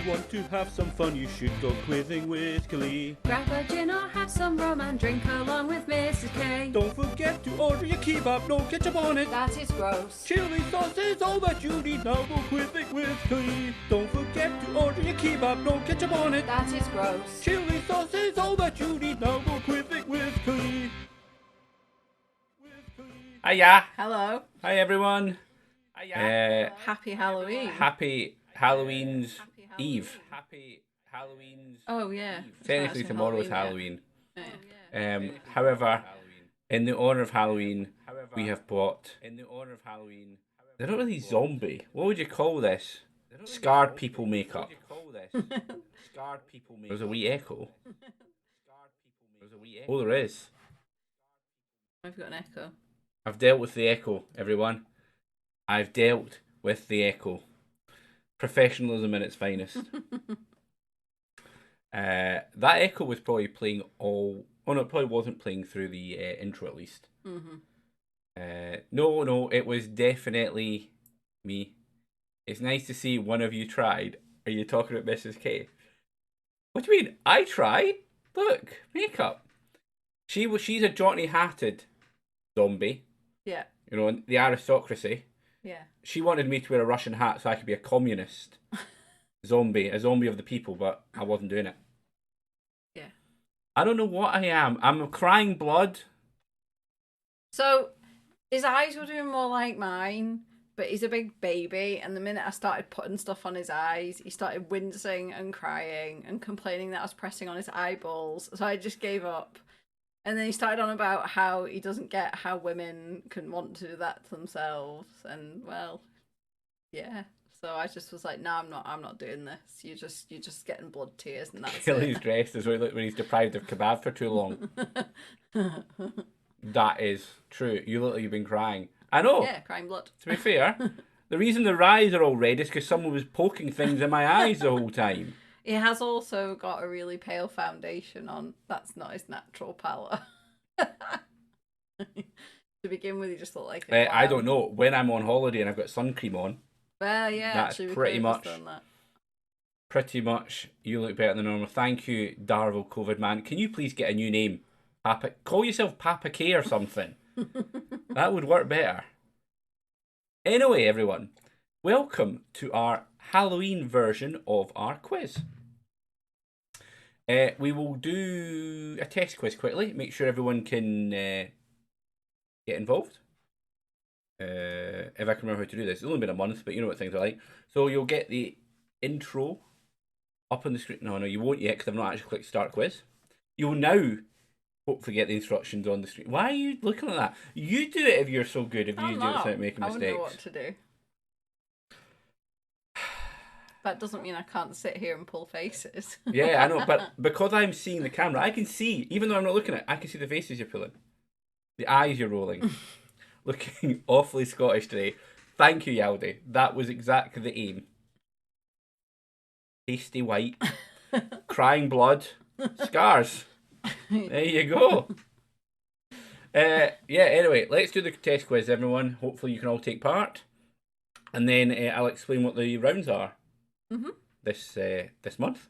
want to have some fun, you should go quizzing with Killie. Grab a gin or have some rum and drink along with Mrs. K. Don't forget to order your kebab, no ketchup on it. That is gross. Chili sauce is all that you need, now go quizzing with Killie. Don't forget to order your kebab, no ketchup on it. That is gross. Chili sauce is all that you need, now go quizzing with Killie. Hiya! Hello. Hi everyone! Happy Halloween. Happy Halloween's Eve. Happy Halloween's Oh, yeah. Technically Actually tomorrow is Halloween, Halloween. However, in the honour of Halloween, we have bought... They're not really zombie. What would you call this? Scarred people makeup. There's a wee echo. Oh, there is. I've got an echo. I've dealt with the echo, everyone. I've dealt with the echo. Professionalism in its finest. That echo was probably playing all... Oh, no, it probably wasn't playing through the intro, at least. Mm-hmm. No, it was definitely me. It's nice to see one of you tried. Are you talking about Mrs. K? What do you mean? I tried? Look, makeup. She's a jaunty-hatted zombie. Yeah. You know, the aristocracy. Yeah. She wanted me to wear a Russian hat so I could be a communist zombie, a zombie of the people, but I wasn't doing it. Yeah. I don't know what I am. I'm crying blood. So, his eyes were doing more like mine, but he's a big baby, and the minute I started putting stuff on his eyes, he started wincing and crying and complaining that I was pressing on his eyeballs, so I just gave up. And then he started on about how he doesn't get how women can want to do that to themselves, and well, yeah. So I just was like, no, I'm not doing this. You're just getting blood tears, and that's Killie's it. dressed as when he's deprived of kebab for too long. That is true. You look like you've been crying. I know. Yeah, crying blood. To be fair, the reason the eyes are all red is because someone was poking things in my eyes the whole time. He has also got a really pale foundation on. That's not his natural pallor. To begin with, he just looked like a clown. I don't know. When I'm on holiday and I've got sun cream on, Well, yeah, that's actually, we pretty could have much just done that. pretty much you look better than normal. Thank you, Darvel COVID man. Can you please get a new name? Call yourself Papa K or something. That would work better. Anyway, everyone, welcome to our Halloween version of our quiz. We will do a test quiz quickly, make sure everyone can get involved. If I can remember how to do this. It's only been a month, but you know what things are like. So you'll get the intro up on the screen. No, you won't yet because I've not actually clicked start quiz. You'll now hopefully get the instructions on the screen. Why are you looking at that? You do it if you're so good, if you do it without making mistakes. I wouldn't know what to do. That doesn't mean I can't sit here and pull faces. Yeah, I know, but because I'm seeing the camera, I can see, even though I'm not looking at it, I can see the faces you're pulling. The eyes you're rolling. Looking awfully Scottish today. Thank you, Yaldi. That was exactly the aim. Pasty white. Crying blood. Scars. There you go. Anyway, let's do the test quiz, everyone. Hopefully you can all take part. And then I'll explain what the rounds are. Mm-hmm. This month.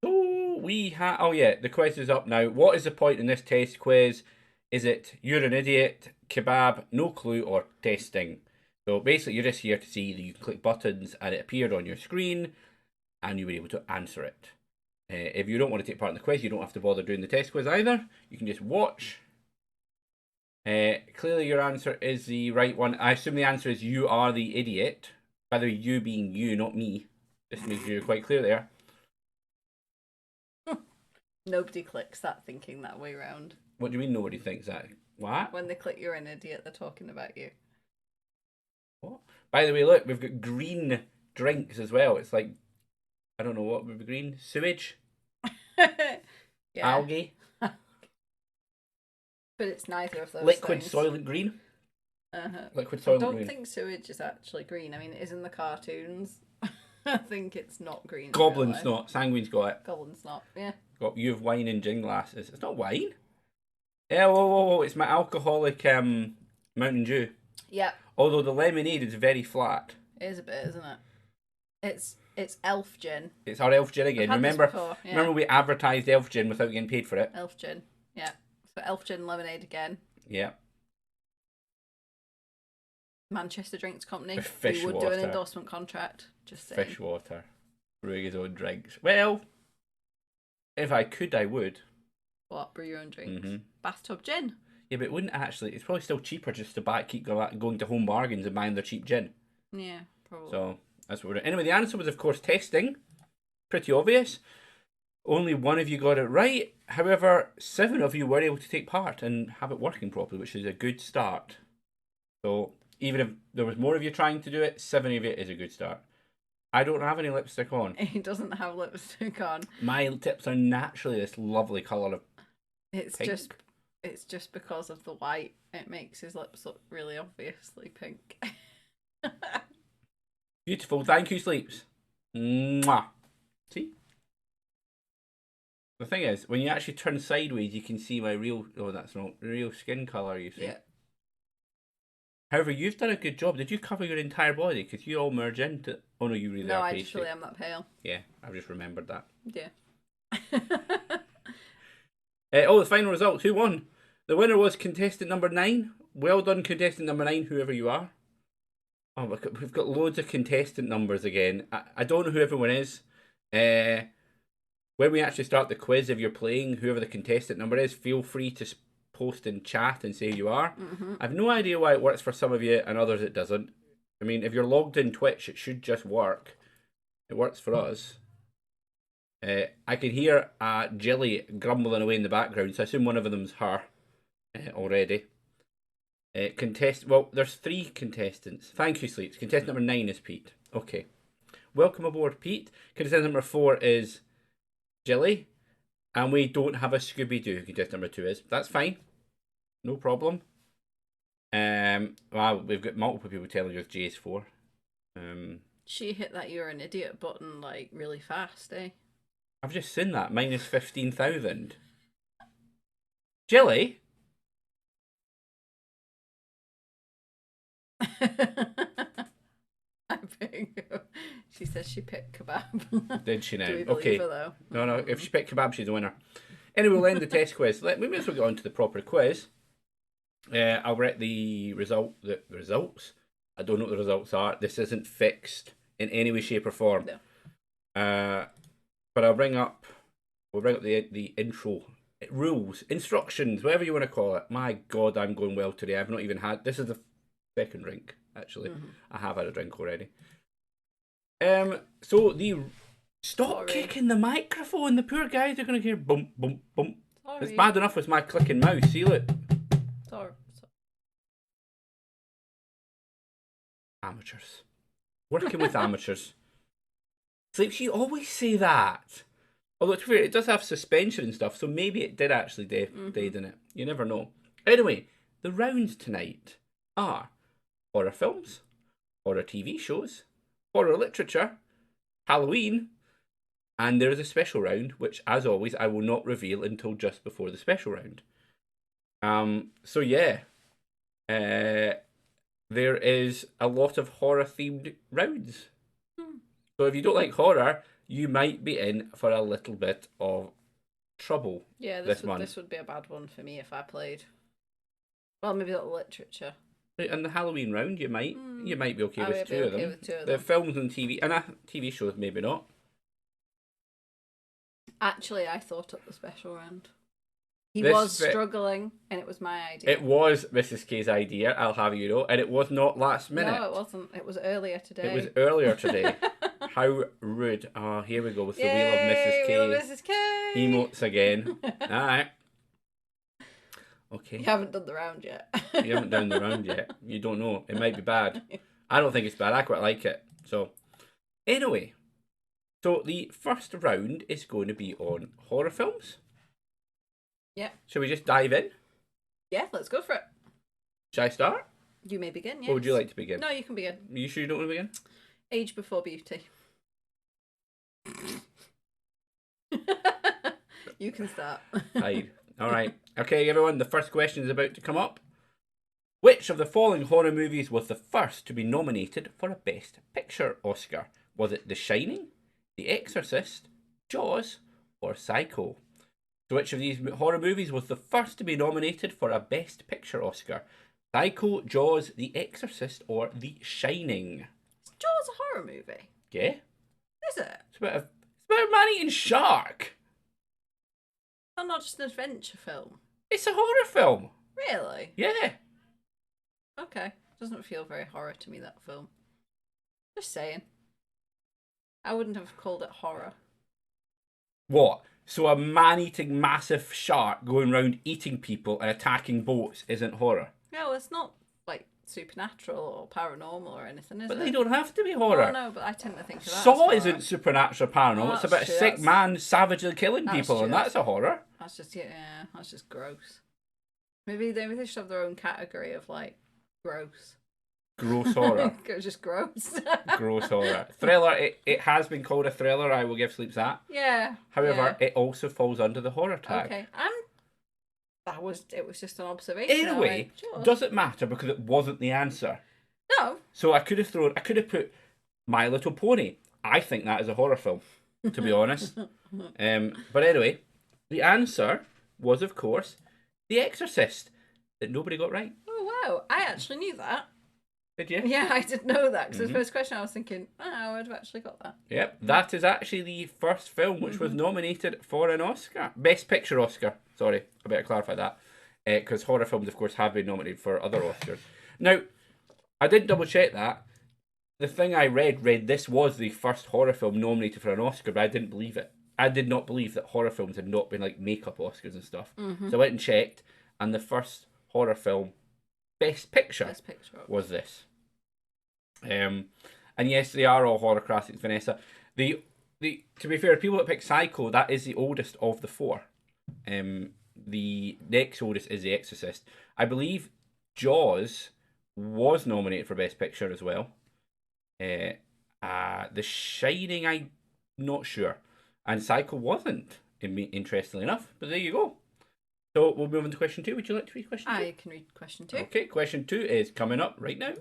So we have... Oh yeah, the quiz is up now. What is the point in this test quiz? Is it you're an idiot, kebab, no clue, or testing? So basically you're just here to see that you can click buttons and it appeared on your screen and you were able to answer it. If you don't want to take part in the quiz, you don't have to bother doing the test quiz either. You can just watch. Clearly your answer is the right one. I assume the answer is you are the idiot. By the way, you being you, not me. This makes you quite clear there. Nobody clicks that thinking that way round. What do you mean nobody thinks that? What? When they click you're an idiot, they're talking about you. What? By the way, look, we've got green drinks as well. It's like, I don't know what would be green. Sewage? Algae? But it's neither of those Liquid things. Soylent Green? Liquid Soylent Green. I don't think sewage is actually green. I mean, it is in the cartoons. I think it's not green. Goblin's not. Sanguine's got it. Goblin's not, yeah. You have wine in gin glasses. It's not wine. Yeah, whoa. It's my alcoholic Mountain Dew. Yeah. Although the lemonade is very flat. It is a bit, isn't it? It's elf gin. It's our elf gin I've again. had this Remember, before. Yeah. remember we advertised elf gin without getting paid for it? Elf gin. Yeah. So elf gin lemonade again. Yeah. Manchester Drinks Company. With fish we would water. do an endorsement contract. Just saying. Fish water. Brewing his own drinks. Well, if I could, I would. What? Brew your own drinks? Mm-hmm. Bathtub gin. Yeah, but it wouldn't actually. It's probably still cheaper just to keep going to Home Bargains and buying their cheap gin. Yeah, probably. So that's what we're doing. Anyway, the answer was, of course, testing. Pretty obvious. Only one of you got it right. However, 7 of you were able to take part and have it working properly, which is a good start. So even if there was more of you trying to do it, 7 of you is a good start. I don't have any lipstick on. He doesn't have lipstick on. My tips are naturally this lovely colour of It's pink. it's just because of the white. It makes his lips look really obviously pink. Beautiful. Thank you, Sleeps. Mwah. See? The thing is, when you actually turn sideways, you can see my real... Oh, that's not real skin colour, you see. Yeah. However, you've done a good job. Did you cover your entire body? Because you all merge into... Oh, no, you really No, are I pasty. just really am that pale. Yeah, I've just remembered that. Yeah. The final results. Who won? The winner was contestant number 9. Well done, contestant number 9, whoever you are. Oh, we've got loads of contestant numbers again. I don't know who everyone is. When we actually start the quiz, if you're playing, whoever the contestant number is, feel free to post in chat and say who you are. Mm-hmm. I've no idea why it works for some of you and others it doesn't. I mean, if you're logged in Twitch, it should just work. It works for us. I can hear Jilly grumbling away in the background, so I assume one of them's her already. Well, there's 3 contestants. Thank you, Sleeps. Contestant number 9 is Pete. Okay. Welcome aboard, Pete. Contestant number 4 is Jilly. And we don't have a Scooby-Doo, contestant number 2 is. That's fine. No problem. Well, we've got multiple people telling us J is 4. She hit that you're an idiot button like really fast, eh? I've just seen that. Minus 15,000. Jilly? I think she says she picked kebab. Did she now? Do we believe Okay. her, though? No. If she picked kebab, she's the winner. Anyway, we'll end the test quiz. We may as well get on to the proper quiz. I'll read the results. I don't know what the results are. This isn't fixed in any way, shape, or form. No. But we'll bring up the intro rules, instructions, whatever you want to call it. My God, I'm going well today. I've not even had. This is the second drink, actually. Mm-hmm. I have had a drink already. So stop Sorry. kicking the microphone. The poor guys are going to hear bump, bump, bump. Sorry. It's bad enough with my clicking mouse. See, look. Sorry. Amateurs. Working with amateurs. Sleeps, you always say that. Although, to be fair, it does have suspension and stuff, so maybe it did actually dead in it. You never know. Anyway, the rounds tonight are horror films, horror TV shows, horror literature, Halloween, and there is a special round, which, as always, I will not reveal until just before the special round. So yeah, there is a lot of horror-themed rounds. So if you don't like horror, you might be in for a little bit of trouble. Yeah, this month. This would be a bad one for me if I played. Well, maybe not literature. In the Halloween round, you might be okay I with would be 2 of okay them. with 2 of The them. films and TV shows, maybe not. Actually, I thought up the special round. He This was bit- struggling, and it was my idea. It was Mrs. K's idea, I'll have you know, and it was not last minute. No, it wasn't. It was earlier today. It was earlier today. How rude. Oh, here we go with the Wheel of Yay, Mrs. K. Wheel of Mrs. K. Emotes again. Alright. Okay. You haven't done the round yet. You haven't done the round yet. You don't know. It might be bad. I don't think it's bad. I quite like it. So, anyway. So, the first round is going to be on horror films. Yeah. Shall we just dive in? Yeah, let's go for it. Shall I start? You may begin, yes. Or would you like to begin? No, you can begin. You sure you don't want to begin? Age before beauty. You can start. Hide. All right. Okay, everyone, the first question is about to come up. Which of the following horror movies was the first to be nominated for a Best Picture Oscar? Was it The Shining, The Exorcist, Jaws, or Psycho? So which of these horror movies was the first to be nominated for a Best Picture Oscar? Psycho, Jaws, The Exorcist, or The Shining? Is Jaws a horror movie? Yeah. Is it? It's about a man-eating shark. Oh, not just an adventure film. It's a horror film. Really? Yeah. Okay. Doesn't feel very horror to me, that film. Just saying. I wouldn't have called it horror. What? So a man-eating massive shark going around eating people and attacking boats isn't horror? No, it's not like supernatural or paranormal or anything, is But it? they don't have to be horror. Oh, no, but I tend to think of that Saw as horror. isn't supernatural paranormal. Oh, It's that's about a true, sick that's- man savagely killing That's people, true, and that's a horror. That's just that's just gross. Maybe they should have their own category of like gross. Gross horror. It's just gross. Gross horror. Thriller. It has been called a thriller. I will give Sleeps that. Yeah. However, it also falls under the horror tag. Okay. It was just an observation. Anyway, Sure. doesn't matter because it wasn't the answer. No. So I could have put My Little Pony. I think that is a horror film, to be honest. But anyway, the answer was, of course, The Exorcist, that nobody got right. Oh wow! I actually knew that. Did you? Yeah, I did know that because the first question I was thinking, oh, I would have actually got that. Yep, that is actually the first film which was nominated for an Oscar. Best Picture Oscar. Sorry, I better clarify that. Because horror films, of course, have been nominated for other Oscars. Now, I did double check that. The thing I read this was the first horror film nominated for an Oscar, but I didn't believe it. I did not believe that horror films had not been like makeup Oscars and stuff. So I went and checked, and the first horror film Best Picture was this. And yes, they are all horror classics, Vanessa. The to be fair, people that pick Psycho, that is the oldest of the four. The next oldest is The Exorcist. I believe Jaws was nominated for Best Picture as well. The Shining, I'm not sure, and Psycho wasn't. Interestingly enough, but there you go. So we'll move on to question 2. Would you like to read question 2? I can read question 2. Okay, question 2 is coming up right now.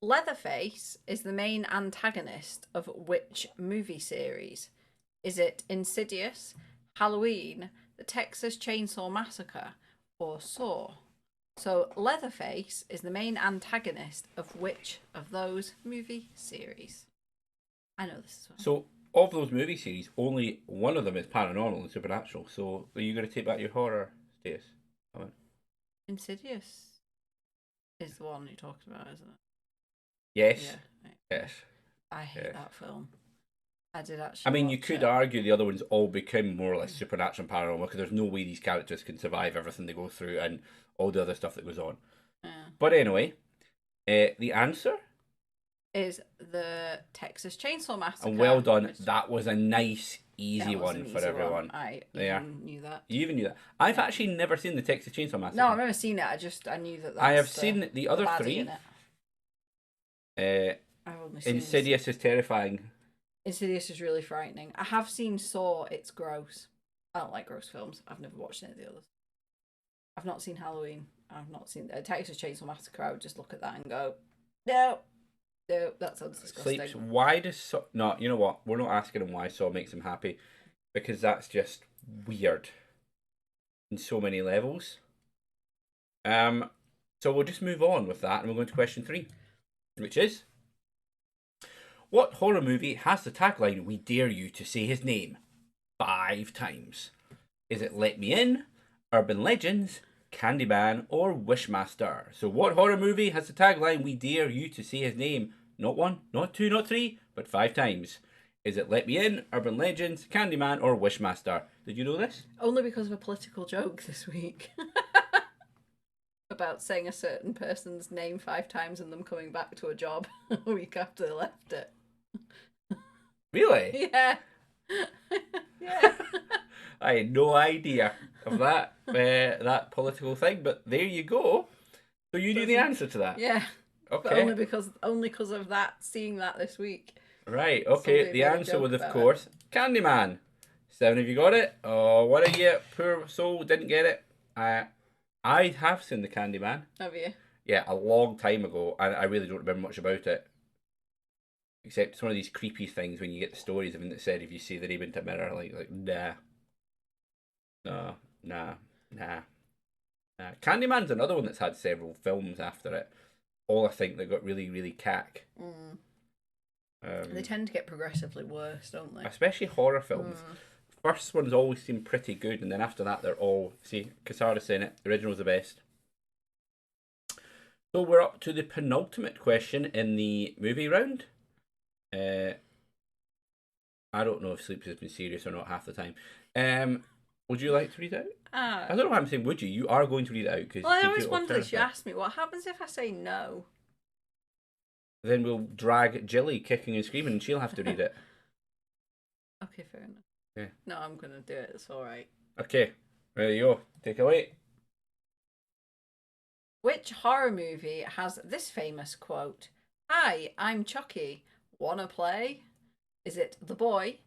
Leatherface is the main antagonist of which movie series? Is it Insidious, Halloween, The Texas Chainsaw Massacre, or Saw? So Leatherface is the main antagonist of which of those movie series? I know this as well. So of those movie series, only one of them is paranormal and supernatural. So are you going to take back your horror status? Insidious is the one you talked about, isn't it? Yes. Yeah. Yes. I hate that film. I did actually. I mean, you could argue the other ones all become more or less supernatural and paranormal because there's no way these characters can survive everything they go through and all the other stuff that goes on. Yeah. But anyway, the answer is the Texas Chainsaw Massacre. And well done. That was a nice, easy That was one an for easy everyone. one. I even knew that. You even knew that. I've actually never seen the Texas Chainsaw Massacre. No, I've never seen it. I knew that. That's I have seen the other baddie three. in it. I've only seen Insidious is terrifying. Insidious is really frightening. I have seen Saw. It's gross. I don't like gross films. I've never watched any of the others. I've not seen Halloween. I've not seen Texas Chainsaw Massacre. I would just look at that and go, no, that sounds disgusting. Sleeps. Why does Saw... No, you know what? We're not asking him why Saw makes him happy. Because that's just weird. In so many levels. So we'll just move on with that and we'll go into question 3. Which is... What horror movie has the tagline, "We dare you to say his name" 5 times? Is it Let Me In, Urban Legends, Candyman, or Wishmaster? So what horror movie has the tagline, "We dare you to say his name"? Not 1, not 2, not 3, but 5 times. Is it Let Me In, Urban Legends, Candyman, or Wishmaster? Did you know this? Only because of a political joke this week. About saying a certain person's name 5 times and them coming back to a job a week after they left it. Really? Yeah. Yeah. I had no idea of that that political thing, but there you go. So you knew the answer to that? Yeah. But Okay. only because of that, seeing that this week. Right, okay. Somebody The made a answer joke was, of about course, Candyman. 7 of you got it. Oh, what a you poor soul didn't get it. I have seen the Candyman. Have you? Yeah, a long time ago, and I really don't remember much about it. Except it's one of these creepy things when you get the stories of them that said if you see the name into a mirror, like nah, no, nah, nah, nah. Candyman's another one that's had several films after it. All I think they got really, really cack. Mm. They tend to get progressively worse, don't they? Especially horror films. First ones always seem pretty good, and then after that they're all, see, Casara's saying it, the original's the best. So we're up to the penultimate question in the movie round. I don't know if Sleeps has been serious or not half the time. Would you like to read it out? I don't know why I'm saying would you. You are going to read it out. Cause well, I always wonder this. You asked me, what happens if I say no? Then we'll drag Jilly kicking and screaming and she'll have to read it. Okay, fair enough. Yeah. No, I'm going to do it. It's all right. Okay, there you go. Take it away. Which horror movie has this famous quote? Hi, I'm Chucky. Wanna play? Is it The Boy,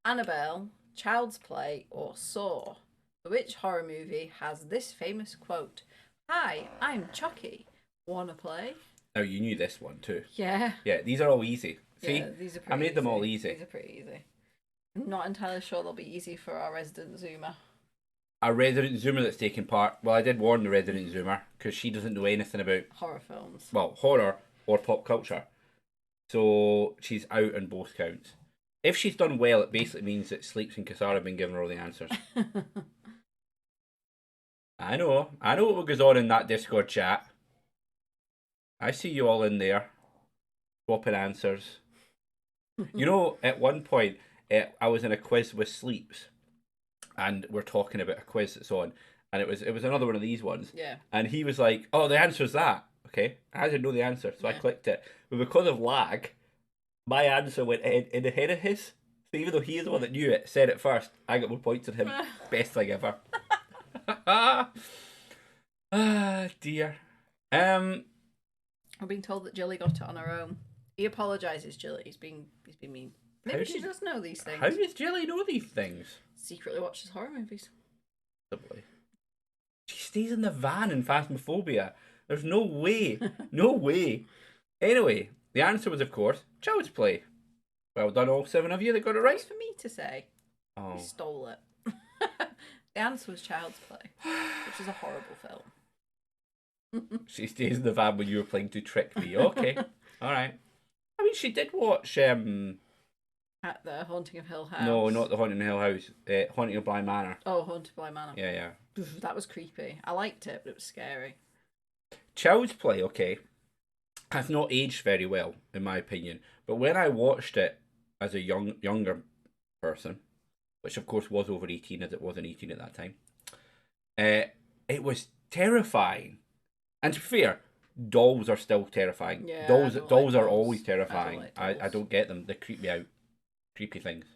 Annabelle, Child's Play, or Saw? Which horror movie has this famous quote? Hi, I'm Chucky. Wanna play? Now you knew this one too. Yeah. Yeah, these are all easy. See, yeah, these are I made them all easy. These are pretty easy. I'm not entirely sure they'll be easy for our resident Zoomer. A resident Zoomer that's taking part. Well, I did warn the resident Zoomer because she doesn't know anything about horror films. Well, horror or pop culture. So she's out on both counts. If she's done well, it basically means that Sleeps and Casara have been giving her all the answers. I know what goes on in that Discord chat. I see you all in there, swapping answers. You know, at one point, I was in a quiz with Sleeps, and we're talking about a quiz that's on, and it was another one of these ones. Yeah. And he was like, "Oh, the answer's that." Okay, I didn't know the answer, so I clicked it. But because of lag, my answer went in ahead of his. So even though he is the one that knew it, said it first, I got more points than him. Best thing ever. Ah, dear. I've been told that Jilly got it on her own. He apologises, Jilly. He's been mean. Maybe she does know these things. How does Jilly know these things? Secretly watches horror movies. Probably. She stays in the van in Phasmophobia. There's no way. No way. Anyway, the answer was, of course, Child's Play. Well done, all 7 of you that got it right. It's for me to say. Oh. You stole it. The answer was Child's Play, which is a horrible film. She stays in the van when you were playing to trick me. Okay. All right. I mean, she did watch... At the Haunting of Hill House. No, not the Haunting of Hill House. Haunting of Bly Manor. Oh, Haunted Bly Manor. Yeah. That was creepy. I liked it, but it was scary. Child's Play, okay, has not aged very well, in my opinion. But when I watched it as a younger person, which of course was over 18 as it wasn't 18 at that time, it was terrifying. And to be fair, dolls are still terrifying. Yeah, dolls are always terrifying. I don't get them. They creep me out. Creepy things.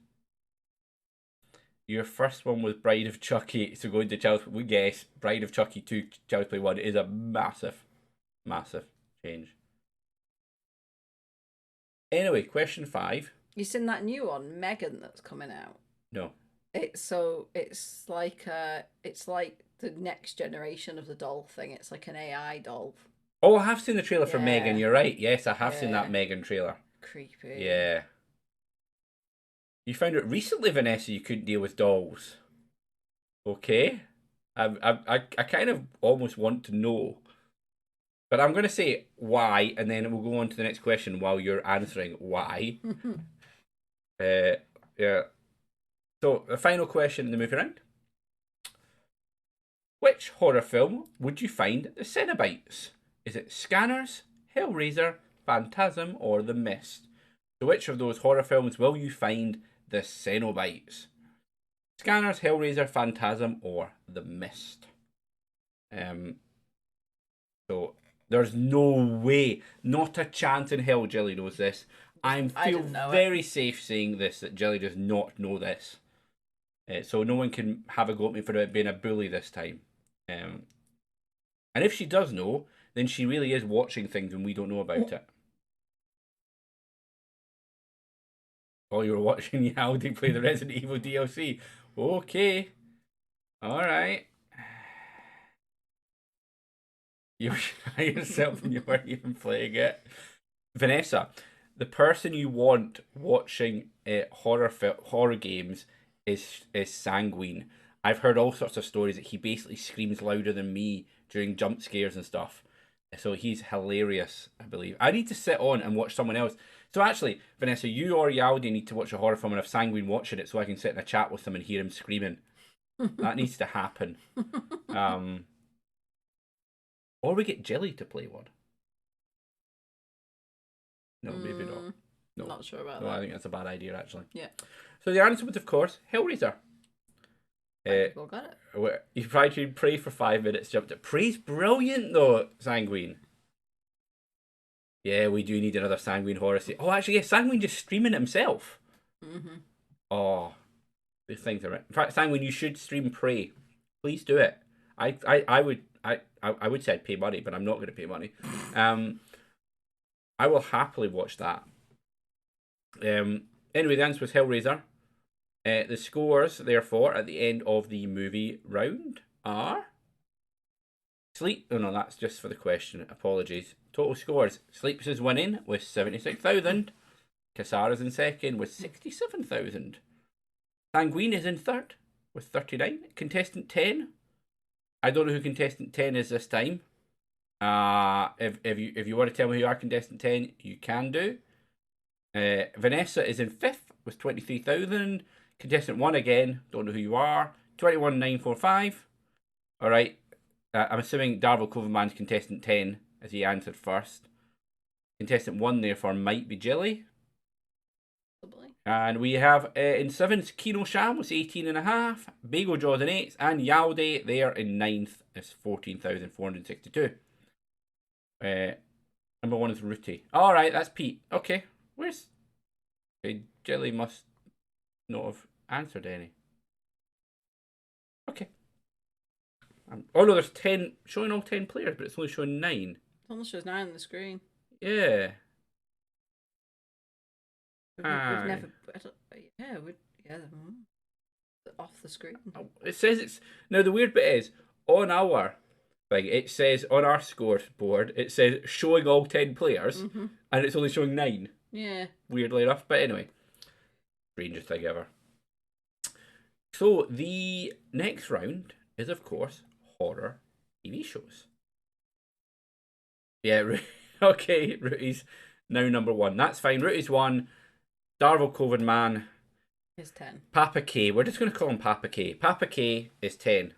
Your first one was Bride of Chucky, so going to Child's Play. We guess Bride of Chucky 2, Child's Play 1 is a massive change. Anyway, question 5. You seen that new one, Megan, that's coming out? No. It's like the next generation of the doll thing. It's like an AI doll. Oh, I have seen the trailer for Megan. You're right. Yes, I have seen that Megan trailer. Creepy. Yeah. You found out recently, Vanessa, you couldn't deal with dolls. Okay. I kind of almost want to know. But I'm going to say why, and then we'll go on to the next question while you're answering why. Yeah. So, the final question in the movie round. Which horror film would you find the Cenobites? Is it Scanners, Hellraiser, Phantasm, or The Mist? So which of those horror films will you find the Cenobites? Scanners, Hellraiser, Phantasm, or The Mist? So there's no way, not a chance in hell Jilly knows this. I feel very safe saying this, that Jilly does not know this. So no one can have a go at me for it being a bully this time. And if she does know, then she really is watching things and we don't know about it. Oh, you were watching Yaldi play the Resident Evil DLC. Okay. Alright. You were shying yourself and you weren't even playing it. Vanessa, the person you want watching horror games is sanguine. I've heard all sorts of stories that he basically screams louder than me during jump scares and stuff. So he's hilarious, I believe. I need to sit on and watch someone else. So actually, Vanessa, you or Yaldi need to watch a horror film and have Sanguine watching it so I can sit in a chat with him and hear him screaming. That needs to happen. Or we get Jilly to play one. No, maybe not. No, Not sure about no, that. I think that's a bad idea, actually. Yeah. So the answer was, of course, Hellraiser. People got it. You tried to pray for 5 minutes, jumped it. Pray's brilliant, though, Sanguine. Yeah, we do need another Sanguine horror scene. Oh, actually, yeah, Sanguine just streaming it himself. Mm-hmm. Oh, these things are right. In fact, Sanguine, you should stream Prey. Please do it. I would say I'd pay money, but I'm not going to pay money. I will happily watch that. Anyway, the answer was Hellraiser. The scores, therefore, at the end of the movie round are... Sleep... Oh, no, that's just for the question. Apologies. Total scores. Sleeps is winning with 76,000. Cassara's in second with 67,000. Sanguine is in third with 39. Contestant 10. I don't know who contestant 10 is this time. If you want to tell me who are contestant 10, you can do. Vanessa is in fifth with 23,000. Contestant 1 again, don't know who you are. 21,945. Alright. I'm assuming Darvel Coverman's contestant 10 as he answered first. Contestant 1 therefore might be Jilly. Probably. And we have in 7th Kino Sham with 18.5. Bagel Jaws in 8th. And Yalde there in 9th is 14,462. Number 1 is Rooty. Alright, that's Pete. Okay. Where's... Okay, Jilly must not have answered any. Okay. Oh no, there's 10, showing all 10 players, but it's only showing 9. It almost shows 9 on the screen. Yeah. We've never... off the screen. It says it's... Now the weird bit is, on our thing, it says, on our scoreboard, it says showing all 10 players, and it's only showing 9. Yeah. Weirdly enough, but anyway. Strangest thing ever. So, the next round is, of course, horror TV shows. Yeah, okay, Rooty's now number 1. That's fine. Rooty's 1. Darvel Coven Man is 10. Papa K. We're just going to call him Papa K. Papa K is 10.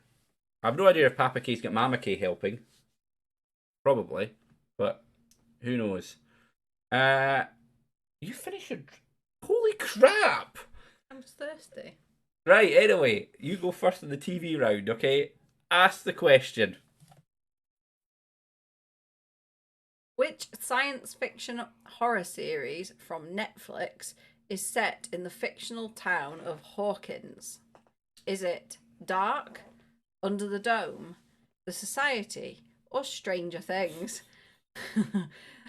I have no idea if Papa K's got Mama K helping. Probably. But who knows? You finished your... Holy crap! I'm just thirsty. Right, anyway, you go first in the TV round, okay? Ask the question. Which science fiction horror series from Netflix is set in the fictional town of Hawkins? Is it Dark, Under the Dome, The Society, or Stranger Things?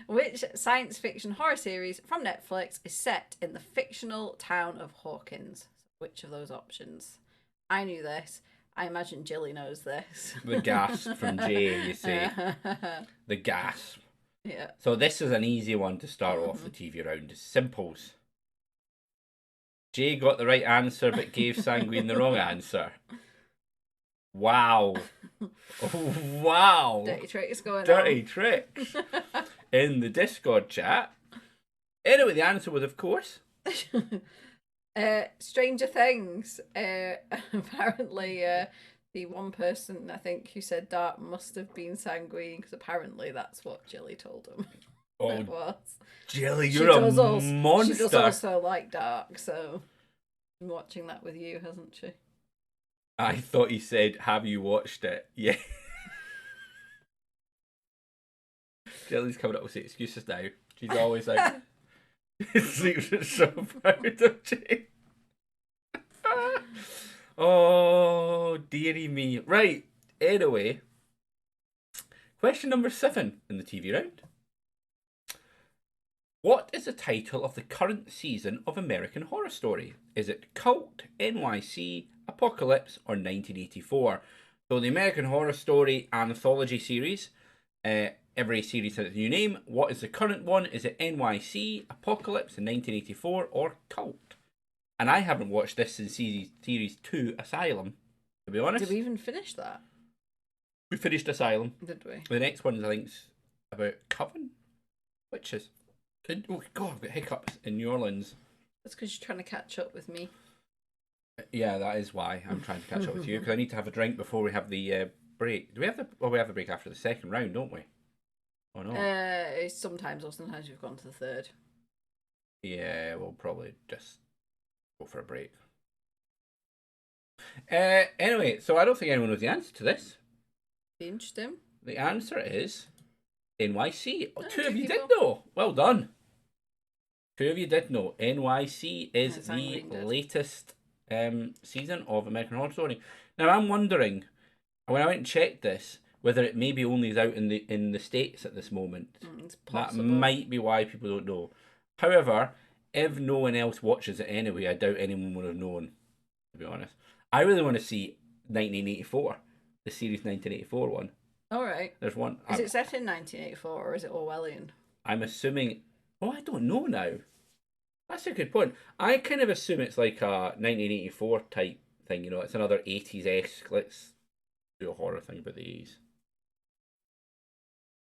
Which science fiction horror series from Netflix is set in the fictional town of Hawkins? Which of those options? I knew this. I imagine Jilly knows this. The gasp from Jay, you see. The gasp. Yeah. So this is an easy one to start off the TV round. It's simples. Jay got the right answer but gave Sanguine the wrong answer. Wow. Oh, wow. Dirty tricks going on. Dirty tricks. In the Discord chat. Anyway, the answer was, of course... Stranger Things. Apparently, the one person I think who said Dark must have been Sanguine because apparently that's what Jilly told him. Oh, it was. Jilly, you're a monster. She does also like Dark, so been watching that with you, hasn't she? I thought he said, "Have you watched it?" Yeah. Jilly's coming up with excuses now. She's always like. Sleeps so proud of Jay. Oh, dearie me. Right, anyway. Question number 7 in the TV round. What is the title of the current season of American Horror Story? Is it Cult, NYC, Apocalypse, or 1984? So the American Horror Story anthology series Every series has a new name. What is the current one? Is it NYC, Apocalypse in 1984, or Cult? And I haven't watched this since series 2, Asylum, to be honest. Did we even finish that? We finished Asylum. Did we? The next one, I think, is about Coven, which is... Oh, God, I've got hiccups in New Orleans. That's because you're trying to catch up with me. Yeah, that is why I'm trying to catch up with you, because I need to have a drink before we have the break. Do we have the... Well, we have the break after the second round, don't we? Oh, no. Sometimes, or sometimes we've gone to the third. Yeah, we'll probably just go for a break. Anyway, so I don't think anyone knows the answer to this. Be interesting. The answer is NYC. Oh, two of you people. did know. Well done. Two of you did know. NYC is Yes, the did. latest season of American Horror Story. Now I'm wondering, when I went and checked this, whether it maybe only is out in the States at this moment. It's possible. That might be why people don't know. However, if no one else watches it anyway, I doubt anyone would have known, to be honest. I really want to see 1984, the series 1984 one. All right. There's one. Is it set in 1984 or is it Orwellian? I'm assuming... Oh, I don't know now. That's a good point. I kind of assume it's like a 1984 type thing, you know. It's another 80s-esque. Let's do a horror thing about the 80s.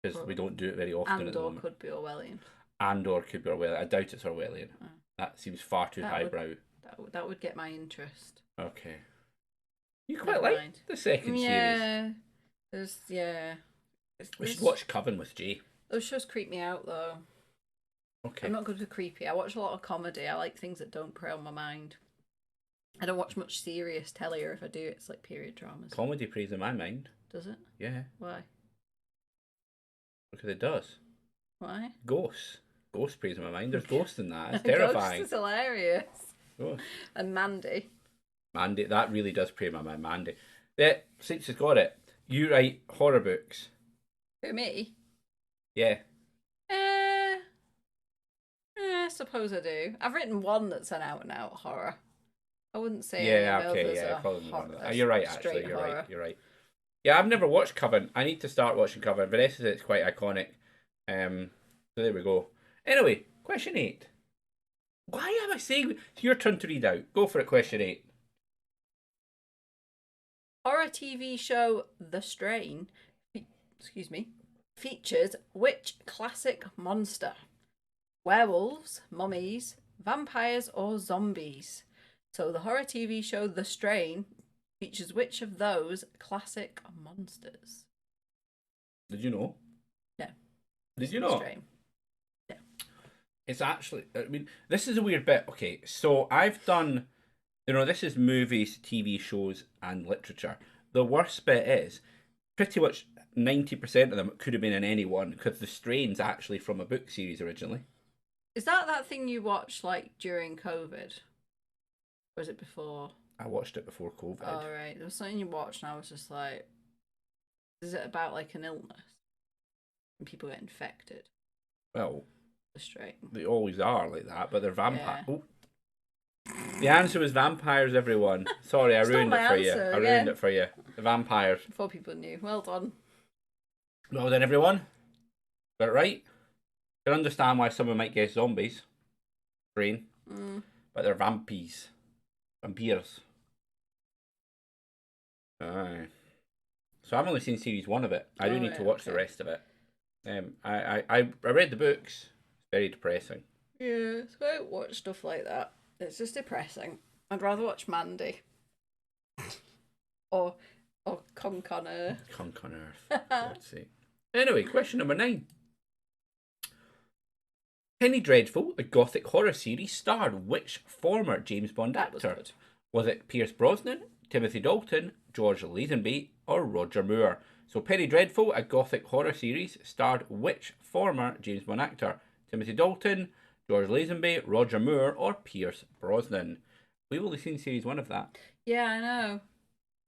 Because we don't do it very often at the moment. And/or could be Orwellian. And/or could be Orwellian. I doubt it's Orwellian. Oh. That seems far too highbrow. That would get my interest. Okay. You quite like the second series. Yeah. We should watch Coven with Jay. Those shows creep me out, though. Okay. I'm not good with creepy. I watch a lot of comedy. I like things that don't prey on my mind. I don't watch much serious telly, or if I do, it's like period dramas. Comedy preys on my mind. Does it? Yeah. Why? Because it does. Why? Ghosts. Ghosts preys on my mind. There's ghosts in that. It's terrifying. Ghosts is hilarious. Ghosts. And Mandy. Mandy, that really does prey on my mind. Mandy. Yeah, since you've got it, you write horror books. Who, me? Yeah. I suppose I do. I've written one that's an out-and-out horror. I wouldn't say probably one of them. You're right, actually. Horror. You're right. Yeah, I've never watched Coven. I need to start watching Coven. Vanessa says it's quite iconic. So there we go. Anyway, question 8. Why am I saying... It's your turn to read out. Go for it, question 8. Horror TV show The Strain, features which classic monster? Werewolves, mummies, vampires, or zombies? So the horror TV show The Strain features which of those classic monsters? Did you know? No. Did you know? Strain. No. It's actually... I mean, this is a weird bit. Okay, so I've done... You know, this is movies, TV shows, and literature. The worst bit is, pretty much 90% of them could have been in any one, because The Strain's actually from a book series originally. Is that thing you watched, like, during COVID? Or was it before? I watched it before COVID. Oh, right. There was something you watched, and I was just like, is it about, like, an illness? And people get infected? Well, The Strain. They always are like that, but they're vampires. Yeah. Oh. The answer was vampires, everyone. Sorry, I ruined it for you. I ruined it for you. The vampires. Before people knew. Well done. Well done, everyone. Got it right. I can understand why someone might guess zombies. Brain. But they're vampies. Vampires. Aye. So I've only seen series 1 of it. I do need to watch the rest of it. I read the books. It's very depressing. Yeah, so I don't watch stuff like that. It's just depressing. I'd rather watch Mandy. or Conk on Earth. Conk on Earth. Let's see. Anyway, question number 9. Penny Dreadful, the gothic horror series, starred which former James Bond actor? Was it Pierce Brosnan, Timothy Dalton, George Lazenby, or Roger Moore? So Penny Dreadful, a gothic horror series, starred which former James Bond actor? Timothy Dalton, George Lazenby, Roger Moore, or Pierce Brosnan? We've only seen series 1 of that. Yeah, I know.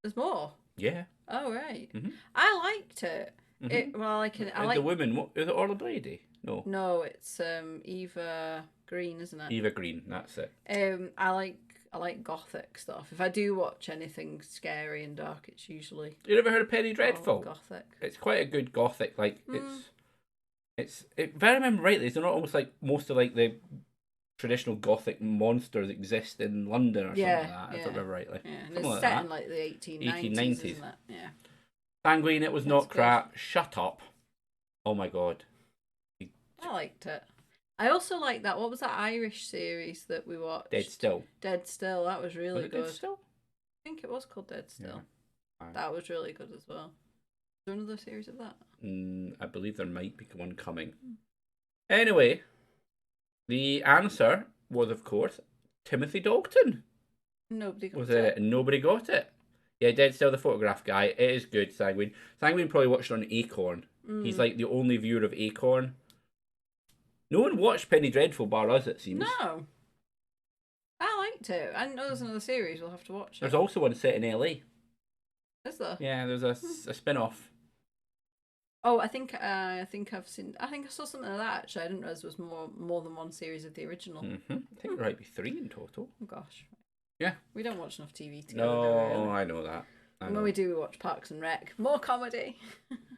There's more. Yeah. Oh, right. Mm-hmm. I liked it. Mm-hmm. I like the woman. What is it? Orla Brady? No. No, it's Eva Green, isn't it? Eva Green. That's it. I like gothic stuff. If I do watch anything scary and dark, it's usually... You ever heard of Penny Dreadful? Gothic. It's quite a good gothic. Like it's if I remember rightly, it's not almost like most of like the traditional gothic monsters exist in London or something like that, if I remember rightly. Yeah, and Something it's like set that. in like the 1890s, 1890s. isn't it? Yeah. Sanguine, it was That's not good. crap. Shut up. Oh my god. I liked it. I also like that. What was that Irish series that we watched? Dead Still. Dead Still. That was Was really it good. Dead Still? I think it was called Dead Still. Yeah. That was really good as well. Is there another series of that? I believe there might be one coming. Anyway, the answer was, of course, Timothy Dalton. Nobody got Was it. it? And nobody got it. Yeah, Dead Still, the photograph guy. It is good, Sanguine. Sanguine probably watched it on Acorn. He's like the only viewer of Acorn. No one watched Penny Dreadful bar us, it seems. No. I liked it. I know there's another series. We'll have to watch it. There's also one set in LA. Is there? Yeah, there's a spin off. Oh, I think I've seen. I think I saw something like that. Actually, I didn't realize there was more than one series of the original. I think there might be 3 in total. Oh gosh. Yeah. We don't watch enough TV together. No, do we? I know that. And when we do, we watch Parks and Rec. More comedy.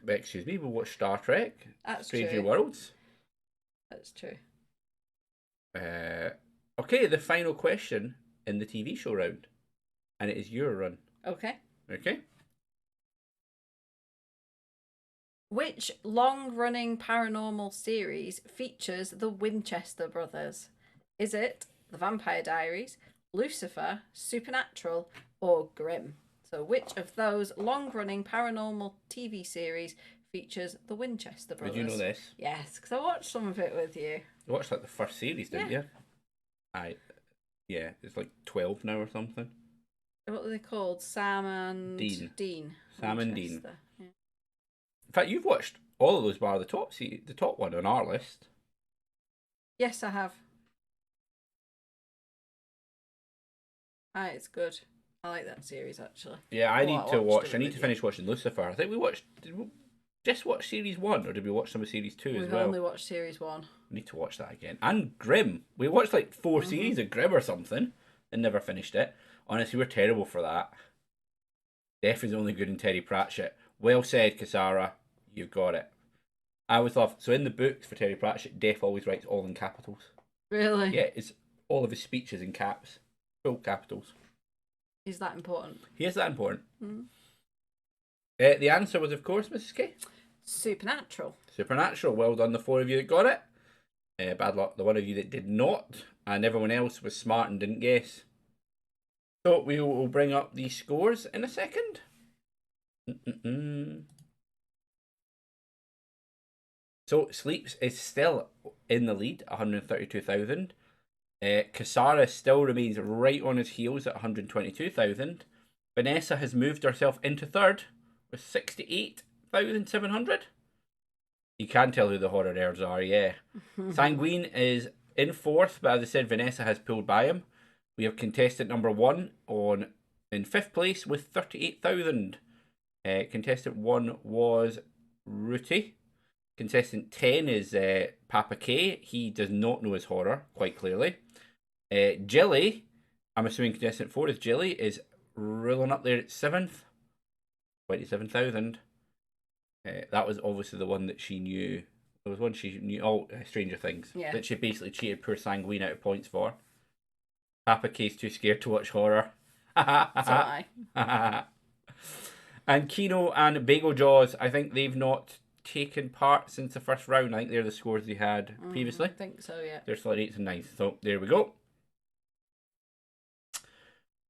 Excuse me, we'll watch Star Trek. That's Strange true. New Worlds. That's true. Okay, the final question in the TV show round. And it is your run. Okay. Okay? Which long-running paranormal series features the Winchester brothers? Is it The Vampire Diaries, Lucifer, Supernatural, or Grimm? So which of those long-running paranormal TV series features the Winchester brothers? Did you know this? Yes, because I watched some of it with you. You watched like the first series, didn't you? Yeah, it's like 12 now or something. What were they called? Sam and Dean. Sam and Dean. Winchester. Yeah. In fact, you've watched all of those bar the top one on our list. Yes, I have. It's good. I like that series actually. Yeah, I need to watch. I need to you. finish watching Lucifer. I think we watched. Did we just watch series 1 or did we watch some of series 2 as We've well? only watched series 1. I need to watch that again. And Grimm. We watched like 4 series of Grimm or something and never finished it. Honestly, we're terrible for that. Def is only good in Terry Pratchett. Well said, Kasara. You've got it. I always love. So in the books for Terry Pratchett, Def always writes all in capitals. Really? Yeah, it's all of his speeches in caps. Full capitals. Is that important? He is that important. The answer was, of course, Mrs. K. Supernatural. Supernatural. Well done, the 4 of you that got it. Bad luck, the 1 of you that did not. And everyone else was smart and didn't guess. So we will bring up the scores in a second. So Sleeps is still in the lead, 132,000. Kasara still remains right on his heels at 122,000. Vanessa has moved herself into third with 68,700. You can tell who the horror nerds are, yeah. Sanguine is in fourth, but as I said, Vanessa has pulled by him. We have contestant number 1 in fifth place with 38,000. Contestant 1 was Ruti. Contestant 10 is Papa K. He does not know his horror, quite clearly. Jilly, I'm assuming contestant 4 is Jilly, is rolling up there at 7th. 27,000. That was obviously the one that she knew. There was one she knew, Stranger Things. Yeah. That she basically cheated poor Sanguine out of points for. Papa K's too scared to watch horror. So I. And Kino and Bagel Jaws, I think they've not taken part since the first round. I think they're the scores they had previously. I think so, yeah. They're still at 8th and 9th. So there we go.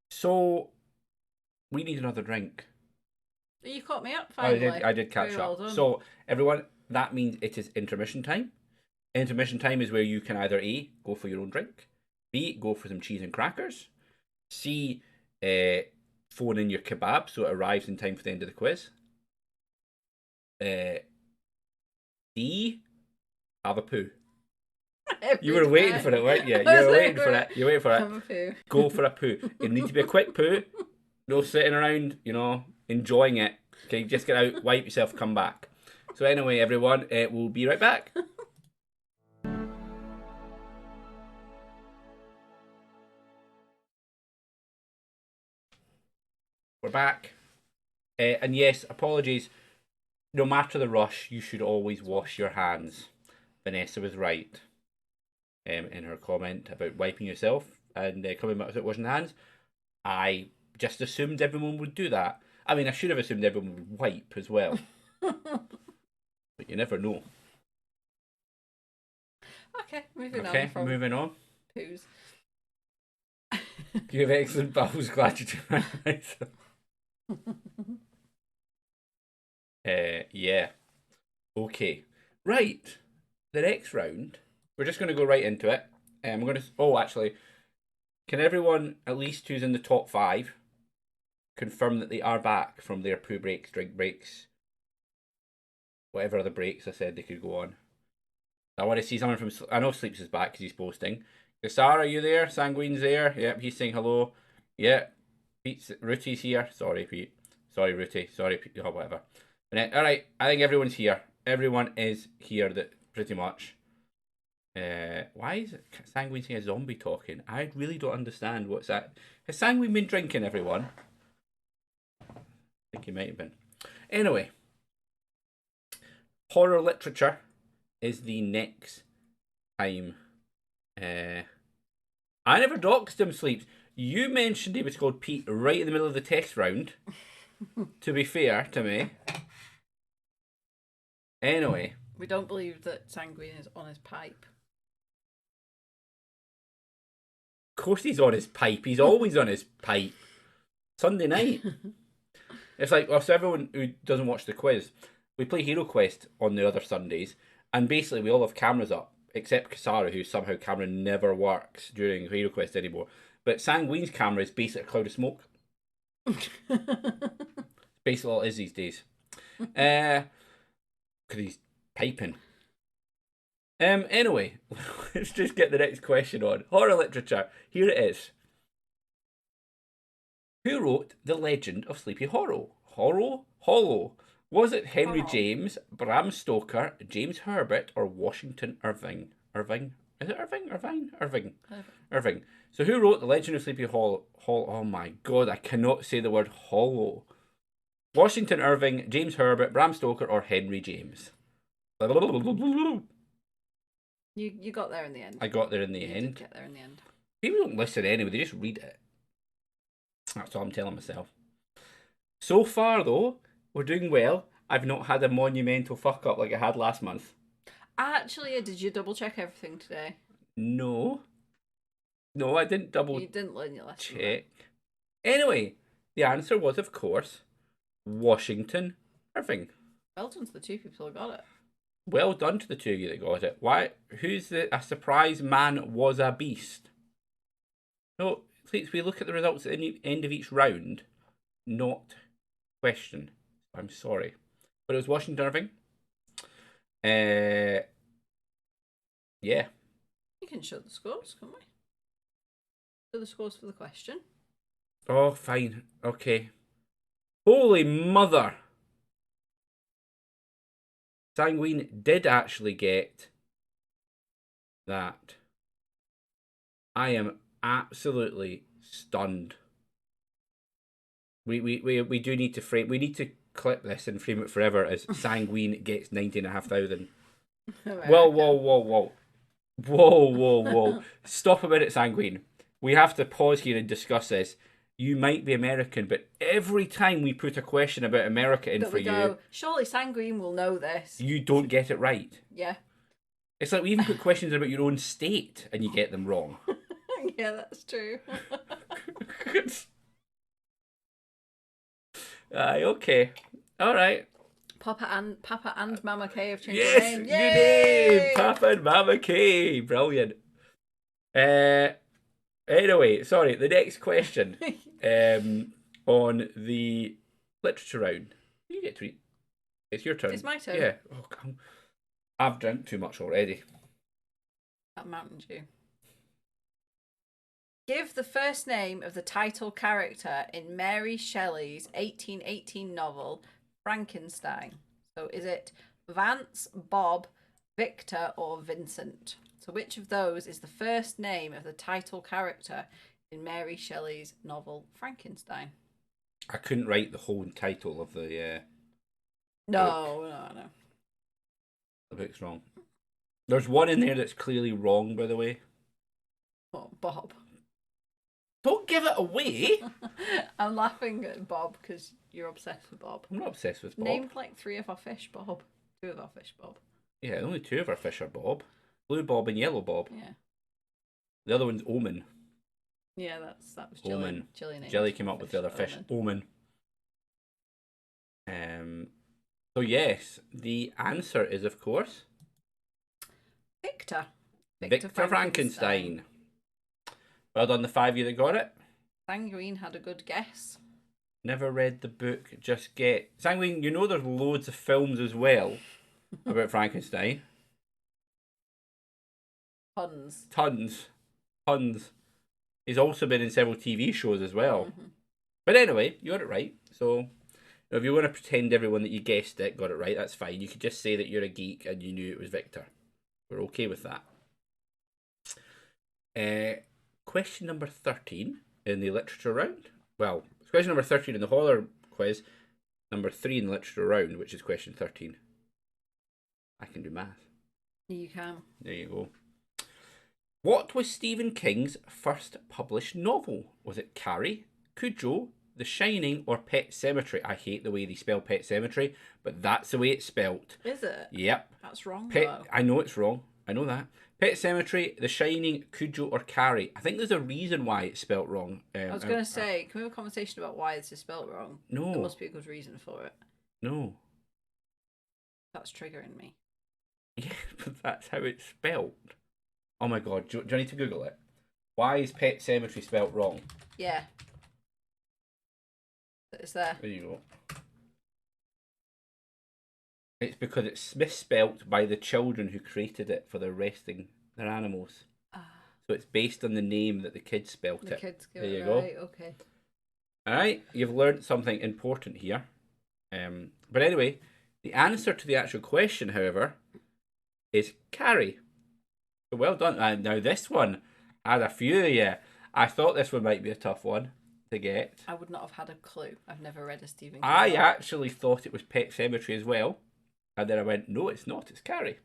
So we need another drink. You caught me up finally. I did catch Very up. well done. So everyone, that means it is intermission time. Intermission time is where you can either A, go for your own drink, B, go for some cheese and crackers, C, phone in your kebab so it arrives in time for the end of the quiz, D, have a poo. You were waiting for it, weren't you? You were waiting for it. You were waiting for Have a it. poo. Go for a poo. It needs to be a quick poo. No sitting around, enjoying it. Okay, just get out, wipe yourself, come back. So anyway, everyone, we'll be right back. We're back. And yes, apologies. No matter the rush, you should always wash your hands. Vanessa was right in her comment about wiping yourself and coming back without washing hands. I just assumed everyone would do that. I mean, I should have assumed everyone would wipe as well, but you never know. Okay, moving on Okay, from moving on. poos. You have excellent bowels. Glad you took my advice. Yeah. Okay. Right. The next round, we're just going to go right into it. We're going to. Oh, actually, can everyone, at least who's in the top 5, confirm that they are back from their poo breaks, drink breaks, whatever other breaks I said they could go on? I want to see someone from. I know Sleeps is back because he's posting. Sarah, are you there? Sanguine's there. Yep, he's saying hello. Yep. Rootie's here. Sorry, Pete. Sorry, Rootie. Sorry, Pete. Oh, whatever. All right, I think everyone's here. Everyone is here. That pretty much. Why is it Sanguine saying a zombie talking? I really don't understand what's that. Has Sanguine been drinking, everyone? I think he might have been. Anyway, horror literature is the next time. I never doxed him, Sleeps. You mentioned he was called Pete right in the middle of the test round. To be fair to me. Anyway. We don't believe that Sanguine is on his pipe. Of course he's on his pipe. He's always on his pipe. Sunday night. It's like, well, so everyone who doesn't watch the quiz, we play Hero Quest on the other Sundays, and basically we all have cameras up, except Kasara, whose somehow camera never works during Hero Quest anymore. But Sanguine's camera is basically a cloud of smoke. Basically all it is these days. Because he's piping. Anyway, let's just get the next question on. Horror literature. Here it is. Who wrote The Legend of Sleepy Hollow? Hollow. Was it Henry James, Bram Stoker, James Herbert, or Washington Irving? Irving? Is it Irving? Irving. So who wrote The Legend of Sleepy Hollow? Oh my god, I cannot say the word hollow. Washington Irving, James Herbert, Bram Stoker, or Henry James? You got there in the end. I got there in the You end. did get there in the end. People don't listen anyway, they just read it. That's all I'm telling myself. So far, though, we're doing well. I've not had a monumental fuck up like I had last month. Actually, did you double check everything today? No. No, I didn't double You didn't learn your lesson. check. Anyway, the answer was, of course, Washington Irving. Well done to the 2 people who got it. Well done to the 2 of you that got it. Why? A surprise man was a beast? No, please, we look at the results at the end of each round, not question. I'm sorry. But it was Washington Irving. Yeah. You can show the scores, can't we? Show the scores for the question. Oh, fine. Okay. Holy mother! Sanguine did actually get that. I am absolutely stunned. We do need to frame. We need to clip this and frame it forever as Sanguine gets 19,500. Whoa. Stop a minute, Sanguine. We have to pause here and discuss this. You might be American, but every time we put a question about America in for you, surely Sanguine will know this. You don't get it right. Yeah. It's like we even put questions about your own state and you get them wrong. Yeah, that's true. Aye, okay. All right. Papa and Mama K have changed Yes, their name. new name, Papa and Mama K. Brilliant. Anyway, sorry. The next question. On the literature round. You get to read. It's your turn. It's my turn. Yeah. Oh, come. I've drank too much already. That Mountain Dew. Give the first name of the title character in Mary Shelley's 1818 novel Frankenstein. So is it Vance, Bob, Victor, or Vincent? So which of those is the first name of the title character in Mary Shelley's novel Frankenstein? I couldn't write the whole title of the No. The book's wrong. There's one in there that's clearly wrong, by the way. Oh, Bob. Don't give it away. I'm laughing at Bob because you're obsessed with Bob. I'm not obsessed with Bob. Named like 3 of our fish, Bob. 2 of our fish, Bob. Yeah, only 2 of our fish are Bob. Blue Bob and Yellow Bob. Yeah. The other one's Omen. Yeah, that was Jillian. Omen. Jillian Jelly came up with the other fish. Omen. So yes, the answer is of course Victor. Victor Frankenstein. Well done, the 5 of you that got it. Sanguine had a good guess. Never read the book, just get. Sanguine, you know there's loads of films as well about Frankenstein. Tons. Tons. He's also been in several TV shows as well. Mm-hmm. But anyway, you got it right. So if you want to pretend everyone that you guessed it got it right, that's fine. You could just say that you're a geek and you knew it was Victor. We're okay with that. Question number 13 in the literature round. Well, it's question number 13 in the horror quiz. Number 3 in the literature round, which is question 13. I can do math. You can. There you go. What was Stephen King's first published novel? Was it Carrie, Cujo, The Shining, or Pet Sematary? I hate the way they spell Pet Sematary, but that's the way it's spelt. Is it? Yep. That's wrong, though. I know it's wrong. I know that. Pet Sematary, The Shining, Cujo, or Carrie. I think there's a reason why it's spelt wrong. I was going to say, can we have a conversation about why this is spelt wrong? No. There must be a good reason for it. No. That's triggering me. Yeah, but that's how it's spelt. Oh my god, do I need to Google it? Why is Pet Sematary spelt wrong? Yeah. It's there. There you go. It's because it's misspelt by the children who created it for their resting their animals. So it's based on the name that the kids spelt it. The kids go, there you right, go. Okay. Alright, you've learned something important here. But anyway, the answer to the actual question, however, is Carrie. So well done. Now this one had a few of you. I thought this one might be a tough one to get. I would not have had a clue. I've never read a Stephen King I novel. actually thought it was Pet Sematary as well. And then I went, no, it's not. It's Carrie.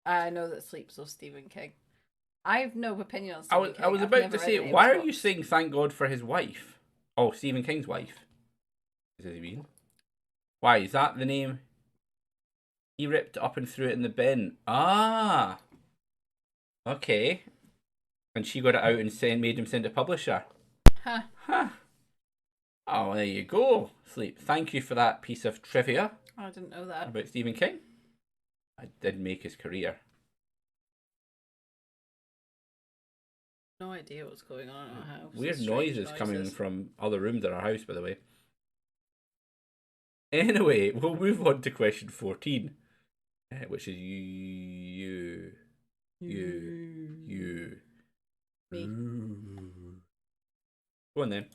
I know that Sleeps of Stephen King. I have no opinion on Stephen King. I was about to say, why are you saying thank God for his wife? Oh, Stephen King's wife. Is he mean? Why, is that the name? He ripped it up and threw it in the bin. Ah. Okay. And she got it out and made him send a publisher. Huh. Oh, there you go, Sleep. Thank you for that piece of trivia. I didn't know that. About Stephen King. I did make his career. No idea what's going on in our house. Weird noises coming from other rooms in our house, by the way. Anyway, we'll move on to question 14, which is you. Me. Go on then.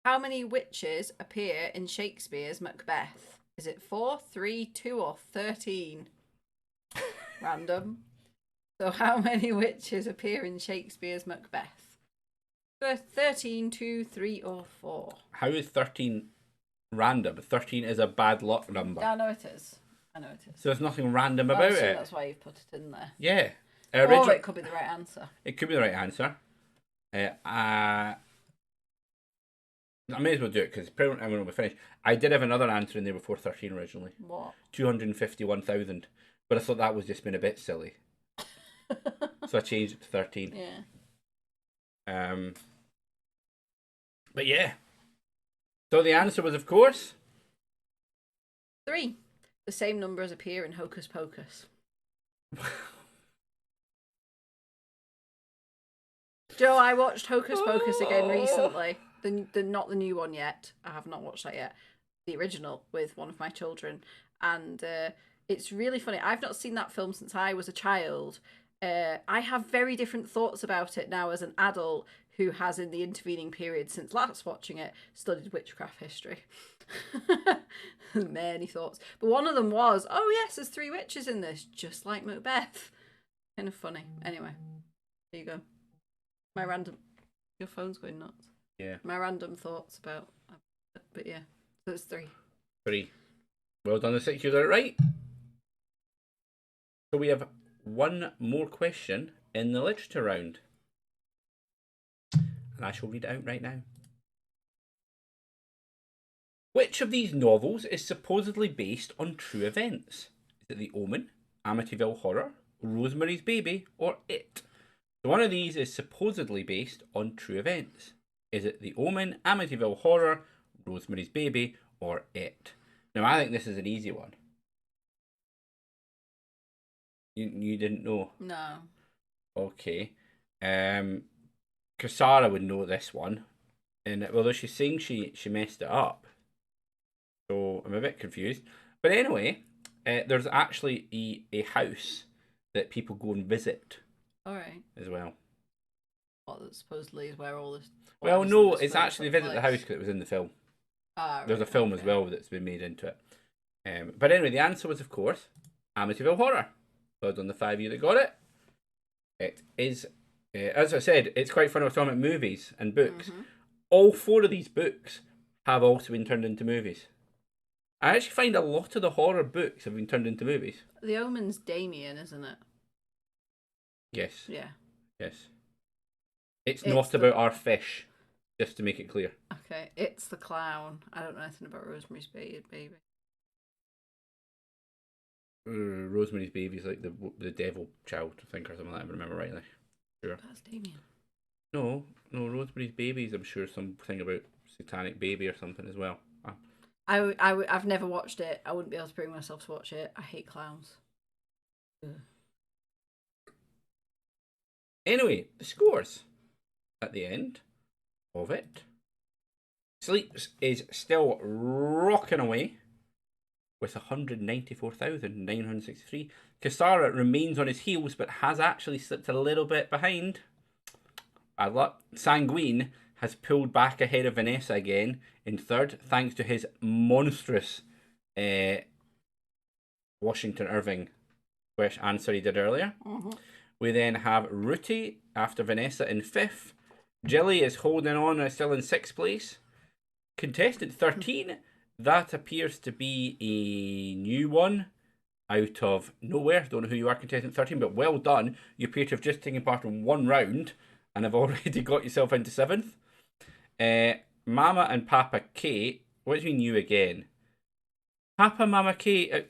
How many witches appear in Shakespeare's Macbeth? Is it 4, 3, 2, or 13? Random. So how many witches appear in Shakespeare's Macbeth? 13, 2, 3, or 4? How is 13 random? 13 is a bad luck number. I know it is. So there's nothing random about it. That's why you've put it in there. Yeah. Or it could be the right answer. It could be the right answer. I may as well do it because pretty much everyone will be finished. I did have another answer in there before 13 originally. What? 251,000. But I thought that was just been a bit silly. So I changed it to 13. Yeah. But yeah. So the answer was, of course, 3. The same numbers appear in Hocus Pocus. Joe, I watched Hocus Pocus again recently. Not the new one yet. I have not watched that yet. The original with one of my children. And it's really funny. I've not seen that film since I was a child. I have very different thoughts about it now as an adult who has, in the intervening period since last watching it, studied witchcraft history. Many thoughts. But one of them was, oh yes, there's 3 witches in this, just like Macbeth. Kind of funny. Anyway, there you go. My random... Your phone's going nuts. Yeah. My random thoughts about... But yeah, so it's 3. 3. Well done, the 6. You got it right. So we have one more question in the literature round. And I shall read it out right now. Which of these novels is supposedly based on true events? Is it The Omen, Amityville Horror, Rosemary's Baby, or It? So one of these is supposedly based on true events. Is it The Omen, Amityville Horror, Rosemary's Baby, or It? Now I think this is an easy one. You didn't know? No. Okay. Kasara would know this one. And although she's saying she messed it up. So I'm a bit confused. But anyway, there's actually a house that people go and visit. All right. As well. Well, that supposedly is where all this. Well, no, it's actually they visit the house because it was in the film. Ah, right, there's a film as well that's been made into it. But anyway, the answer was, of course, Amityville Horror. Well done, the 5 of you that got it. It is, as I said, it's quite fun. I was talking about movies and books. Mm-hmm. All 4 of these books have also been turned into movies. I actually find a lot of the horror books have been turned into movies. The Omen's Damien, isn't it? Yes. Yeah. Yes. It's not about our fish, just to make it clear. Okay, it's the clown. I don't know anything about Rosemary's Baby. Rosemary's Baby is like the devil child, I think, or something like that, if I remember rightly. Sure. That's Damien. No, Rosemary's Baby is, I'm sure, something about satanic baby or something as well. I've never watched it. I wouldn't be able to bring myself to watch it. I hate clowns. Ugh. Anyway, the scores at the end of it. Sleeps is still rocking away with 194,963. Kasara remains on his heels but has actually slipped a little bit behind. Bad luck. Sanguine has pulled back ahead of Vanessa again in third, thanks to his monstrous Washington Irving answer he did earlier. Mm-hmm. We then have Ruti after Vanessa in fifth. Jilly is holding on, still in sixth place. Contestant 13, that appears to be a new one out of nowhere. Don't know who you are, contestant 13, but well done. You appear to have just taken part in one round and have already got yourself into seventh. Mama and Papa K. What do you mean you again? Papa, Mama K.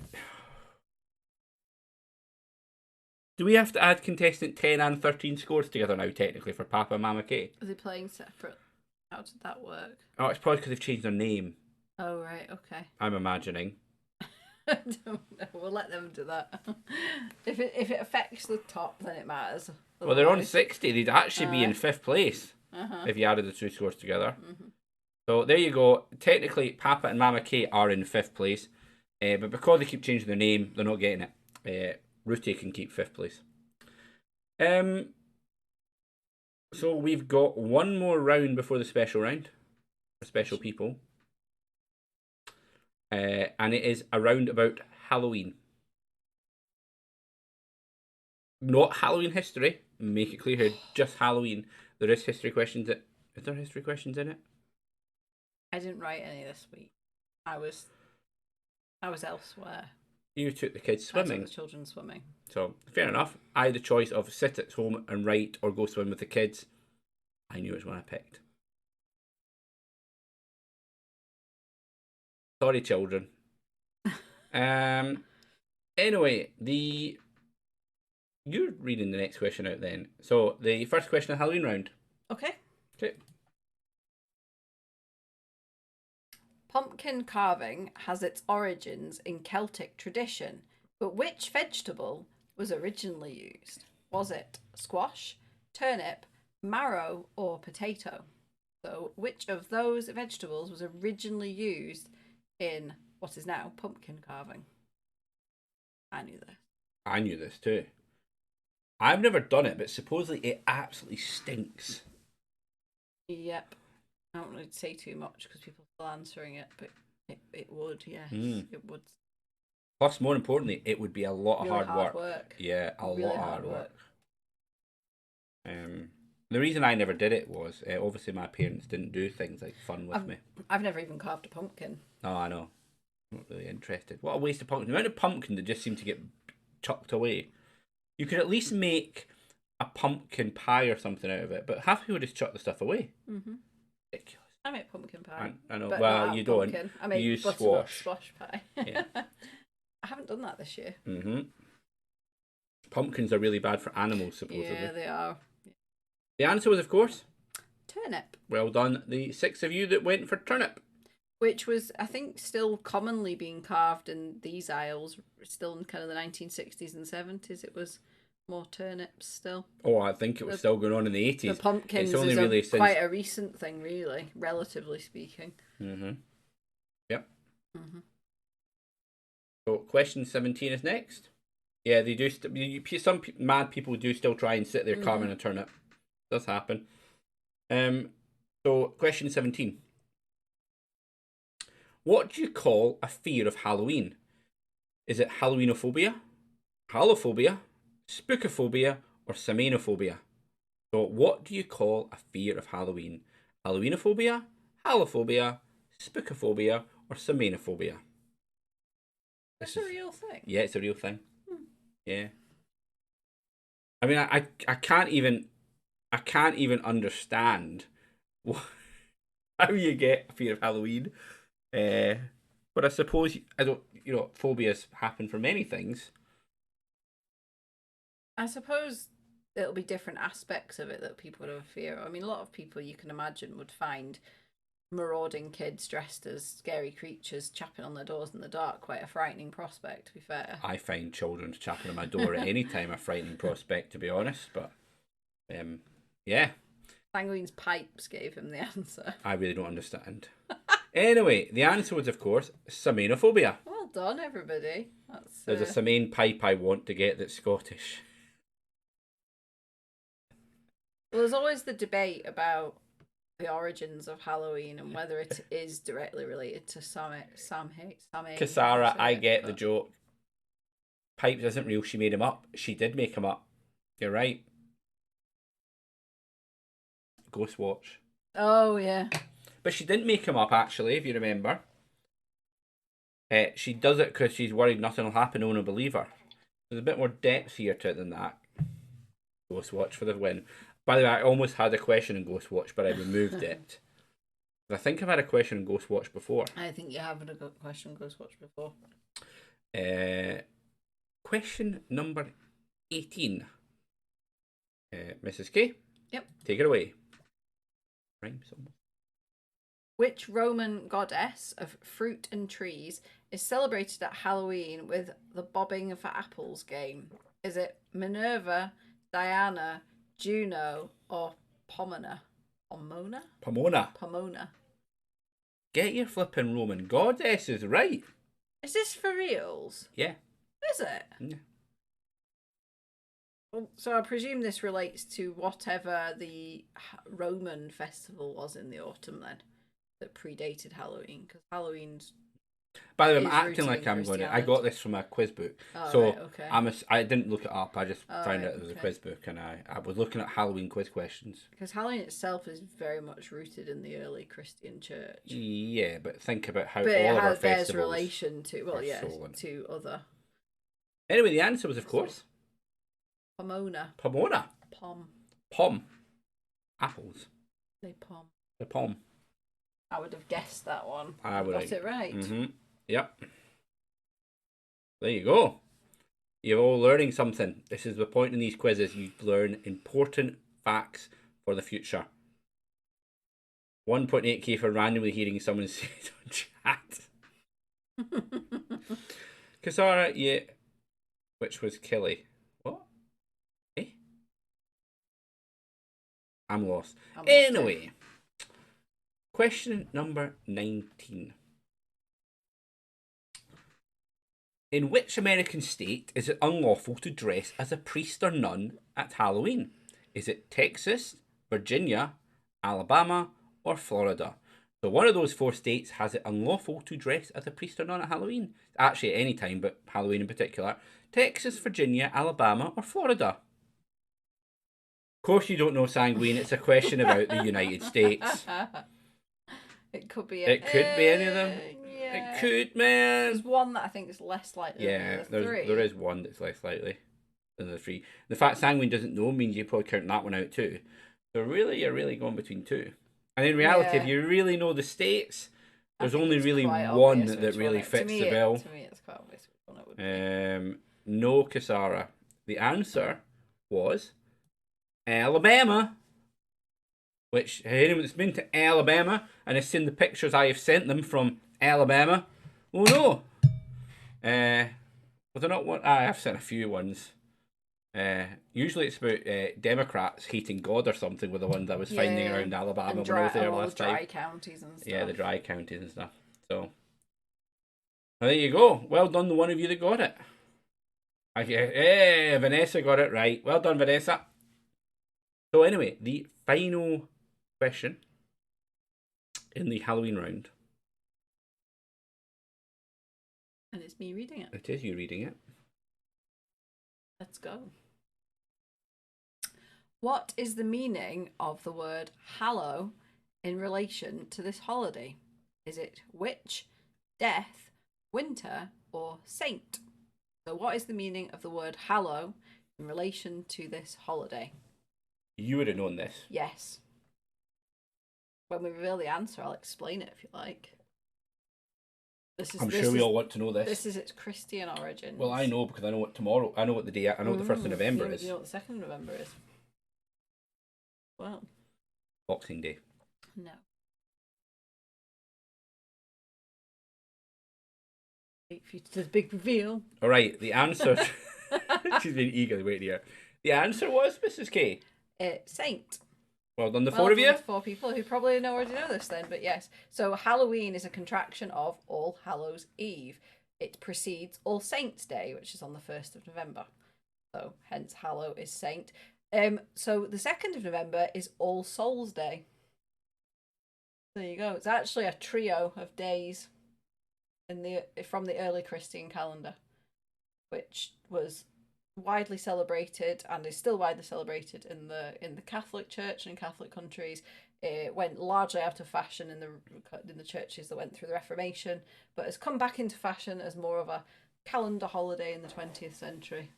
Do we have to add contestant 10 and 13 scores together now, technically, for Papa and Mama K? Are they playing separate? How did that work? Oh, it's probably because they've changed their name. Oh, right, okay. I'm imagining. I don't know. We'll let them do that. If it affects the top, then it matters. Well, they're on 60. They'd actually be in fifth place if you added the two scores together. Mm-hmm. So there you go. Technically, Papa and Mama K are in fifth place. But because they keep changing their name, they're not getting it. Ruti can keep fifth place. So we've got one more round before the special round for special people. And it is a round about Halloween. Not Halloween history. Make it clear here, just Halloween. There is history questions. Is there history questions in it? I didn't write any this week. I was elsewhere. You took the kids swimming. I took the children swimming. So, fair enough. I had the choice of sit at home and write or go swim with the kids. I knew which one I picked. Sorry, children. Anyway, you're reading the next question out then. So, the first question of Halloween round. Okay. Okay. Pumpkin carving has its origins in Celtic tradition, but which vegetable was originally used? Was it squash, turnip, marrow, or potato? So, which of those vegetables was originally used in what is now pumpkin carving? I knew this. I knew this too. I've never done it, but supposedly it absolutely stinks. Yep. I don't want to say too much because people are still answering it, but it would, yes. It would. Plus, more importantly, it would be a lot of Really hard work. Yeah, a really lot of hard work. The reason I never did it was obviously my parents didn't do things like fun with me. I've never even carved a pumpkin. No, I know. Not really interested. What a waste of pumpkin. The amount of pumpkin that just seem to get chucked away. You could at least make a pumpkin pie or something out of it, but half people just chuck the stuff away. Mm-hmm. Ridiculous. I make pumpkin pie. I know. But Well, not you pumpkin. don't. I make You use butternut squash. pie. Yeah. I haven't done that this year. Mm-hmm. Pumpkins are really bad for animals, supposedly. Yeah, they are. The answer was, of course, turnip. Well done, the 6 of you that went for turnip. Which was, I think, still commonly being carved in these aisles, still in kind of the 1960s and 70s. It was more turnips still. Oh, I think it was still going on in the 80s. The pumpkins it's only is really since... quite a recent thing, really, relatively speaking. Mm-hmm. Yep. Mm-hmm. So, question 17 is next. Yeah, they do. Some mad people do still try and sit there carving a turnip. It does happen. So, question 17. What do you call a fear of Halloween? Is it Halloweenophobia, Halophobia, Spookophobia, or Samanophobia? So, what do you call a fear of Halloween? Halloweenophobia, Halophobia, Spookophobia, or Samanophobia? That's a real thing. Yeah, it's a real thing. Yeah. I mean, I can't even understand how you get a fear of Halloween. But I suppose phobias happen for many things. I suppose it'll be different aspects of it that people would have a fear of. I mean, a lot of people you can imagine would find marauding kids dressed as scary creatures chapping on their doors in the dark quite a frightening prospect, to be fair. I find children chapping on my door at any time a frightening prospect, to be honest. But, yeah. Sanguine's pipes gave him the answer. I really don't understand. Anyway, the answer was, of course, Samanophobia. Well done, everybody. There's a Samane pipe I want to get that's Scottish. Well, there's always the debate about the origins of Halloween and whether it is directly related to Samhain. Kasara, I get the joke. Pipes isn't real, she made him up. She did make him up. You're right. Ghost Watch. Oh, yeah. But she didn't make him up, actually, if you remember. She does it because she's worried nothing will happen, no one will believe her. There's a bit more depth here to it than that. Ghost Watch for the win. By the way, I almost had a question in Ghost Watch, but I removed it. I think I've had a question in Ghost Watch before. I think you have had a question in Ghost Watch before. Question number 18. Mrs. K? Yep. Take it away. Rhymes almost. Which Roman goddess of fruit and trees is celebrated at Halloween with the bobbing for apples game? Is it Minerva, Diana, Juno, or Pomona? Pomona. Get your flipping Roman goddesses right. Is this for reals? Yeah. Is it? Yeah. Well, so I presume this relates to whatever the Roman festival was in the autumn then, that predated Halloween, because Halloween's. By the way, I'm acting like I'm going to. I got this from a quiz book. Oh, so right, okay. I didn't look it up. I just found right, out it was a quiz book, and I was looking at Halloween quiz questions. Because Halloween itself is very much rooted in the early Christian church. Yeah, but think about how But all of our it bears festivals relation to, well, are yeah, stolen. to other. Anyway, the answer was, of course, Pomona. Pom. Apples. They pom. The pom. I would have guessed that one. I would got it right. Mm-hmm. Yep. There you go. You're all learning something. This is the point in these quizzes. You learn important facts for the future. 1.8k for randomly hearing someone say it on chat. Kasara, yeah. Which was Killie. What? Eh? I'm lost. Anyway. Question number 19. In which American state is it unlawful to dress as a priest or nun at Halloween? Is it Texas, Virginia, Alabama, or Florida? So one of those 4 states has it unlawful to dress as a priest or nun at Halloween. Actually, at any time, but Halloween in particular. Texas, Virginia, Alabama, or Florida? Of course you don't know, Sanguine. It's a question about the United States. It could be. It could be any of them. Yeah. It could, man. There's one that I think is less likely than the other three. There is one that's less likely than the three. The fact Sanguine doesn't know means you probably count that one out too. So really, you're really going between two. And in reality, if you really know the states, there's only really one that really fits the bill. To me, it's quite obvious which one it would be. No, Kasara. The answer was Alabama. Which, anyone that's been to Alabama and has seen the pictures I have sent them from Alabama, oh no. Was there not one? I have sent a few ones. Usually it's about Democrats hating God or something with the ones I was finding around Alabama when I was there last time. Dry counties and stuff. Yeah, the dry counties and stuff. So, well, there you go. Well done, the one of you that got it. Hey, Vanessa got it right. Well done, Vanessa. So anyway, the final question in the Halloween round. And it's me reading it. It is you reading it. Let's go. What is the meaning of the word hallow in relation to this holiday? Is it witch, death, winter, or saint? So what is the meaning of the word hallow in relation to this holiday? You would have known this. Yes. When we reveal the answer, I'll explain it if you like. I'm sure we all want to know this. This is its Christian origins. Well, I know because I know what tomorrow. I know what the day. I know what the 1st of November is. You know what the 2nd of November is? Well, Boxing Day. No. Wait for you to do the big reveal. All right, the answer. She's been eagerly waiting here. The answer was Mrs. K. Saint. Well done, the four of you. 4 people who probably already know this then, but yes. So Halloween is a contraction of All Hallows Eve. It precedes All Saints Day, which is on the 1st of November. So hence Hallow is Saint. So the 2nd of November is All Souls Day. There you go. It's actually a trio of days from the early Christian calendar, which was widely celebrated and is still widely celebrated in the Catholic Church and in Catholic countries. It went largely out of fashion in the churches that went through the Reformation, but has come back into fashion as more of a calendar holiday in the 20th century,